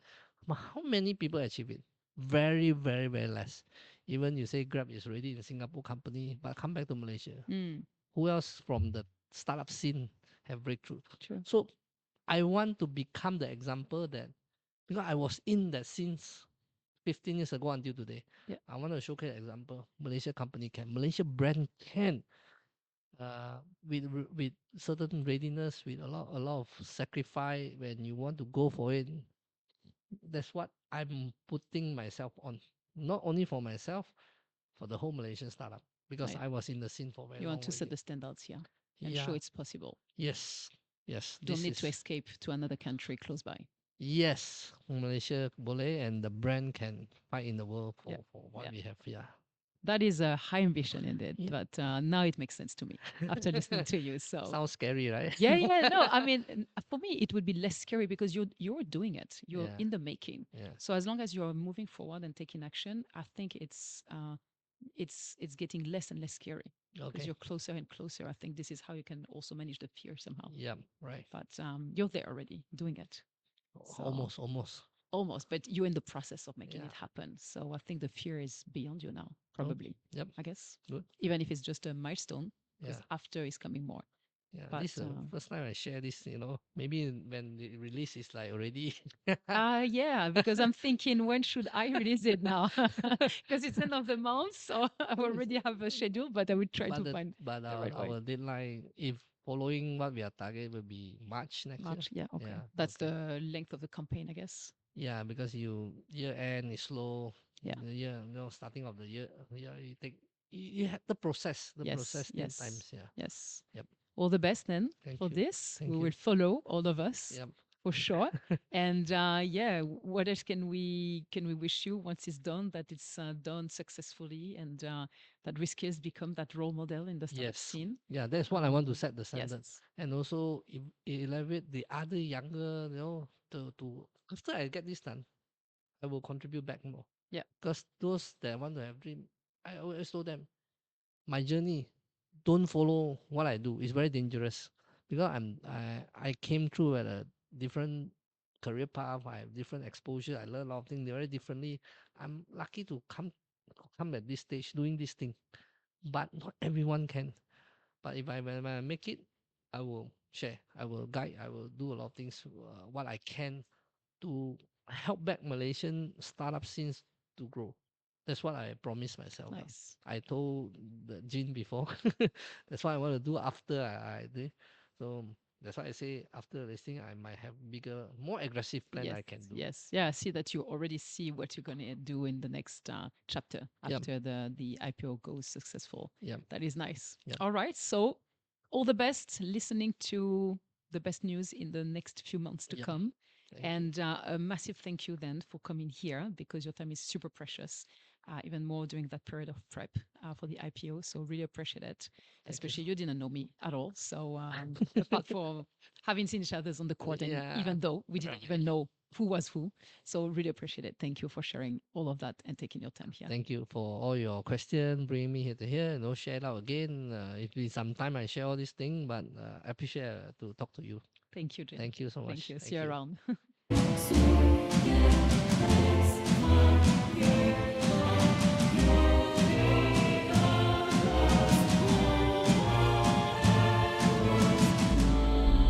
But how many people achieve it? Very, very, very less. Even you say Grab is already in Singapore company, but come back to Malaysia. Mm, Who else from the startup scene have breakthrough? sure. So I want to become the example that because I was in that since 15 years ago until today. Yeah. I want to showcase an example. Malaysia company can, Malaysia brand can, with certain readiness, with a lot of sacrifice when you want to go for it. That's what I'm putting myself on, not only for myself, for the whole Malaysian startup because Right. I was in the scene for very You want long to set already. the standards here and show Yeah. it's possible. Yes. Yes. Don't This need to is escape to another country close by. yes. Malaysia boleh and the brand can fight in the world Yeah. for what Yeah. we have. Yeah. That is a high ambition indeed, Yeah. but now it makes sense to me after listening to you. So Sounds scary, right? yeah, yeah, no, I mean, for me, it would be less scary because you're doing it. You're Yeah. in the making. Yeah. So as long as you're moving forward and taking action, I think it's getting less and less scary. because Okay. you're closer and closer. I think this is how you can also manage the fear somehow. Yeah. Right. But you're there already doing it. So Almost. Almost. almost, but you're in the process of making Yeah. it happen. So I think the fear is beyond you now, Oh, probably. yep. I guess, Good. even if it's just a milestone, because Yeah. after is coming more. Yeah. But This is the first time I share this. Maybe when the release is like already. yeah, because I'm thinking, when should I release it now? Because it's end of the month, so I already have a schedule, but I will try to find but the right way. our deadline, if following what we are target, will be March next year. March, yeah, okay. Yeah. That's Okay. the length of the campaign, I guess. Yeah, because year end is slow. Yeah. The year, starting of the year, you take you have the process. The Yes, process need yes, times. Yeah. yes. Yep. All the best then Thank for you. this. We Thank will you. follow, all of us, Yep. for sure. And yeah, what else can we wish you once it's done, that it's done successfully, and that Reskills become that role model in the startup Yes. scene. Yeah, that's what I want to set the standard, Yes, and also elevate the other younger. To after I get this done, I will contribute back more. yeah, Because those that want to have dream, I always told them, my journey, don't follow what I do. It's very dangerous because I came through at a different career path. I have different exposure. I learn a lot of things very differently. I'm lucky to come at this stage doing this thing, but not everyone can. But if when I make it, I will share. I will guide. I will do a lot of things. What I can to help back Malaysian startup scenes to grow. That's what I promised myself. nice. I told the Jin before. That's what I want to do after I do. So that's why I say after listing, I might have bigger, more aggressive plan Yes, I can do. yes, yeah. I see that you already see what you're gonna do in the next chapter Yep. after the IPO goes successful. Yep. That is nice. Yep. All right, so all the best. Listening to the best news in the next few months to Yep. come. Thank you. And a massive thank you then for coming here, because your time is super precious, even more during that period of prep for the IPO. So really appreciate it. Thank you. Especially you didn't know me at all. So apart from having seen each other on the court, and Yeah. even though we didn't even know who was who. So really appreciate it. Thank you for sharing all of that and taking your time here. Thank you for all your questions, bringing me here to here, share it out again. It's been some time I share all these things, but I appreciate to talk to you. Thank you, Jin. Thank you so much. Thank you. See you around. So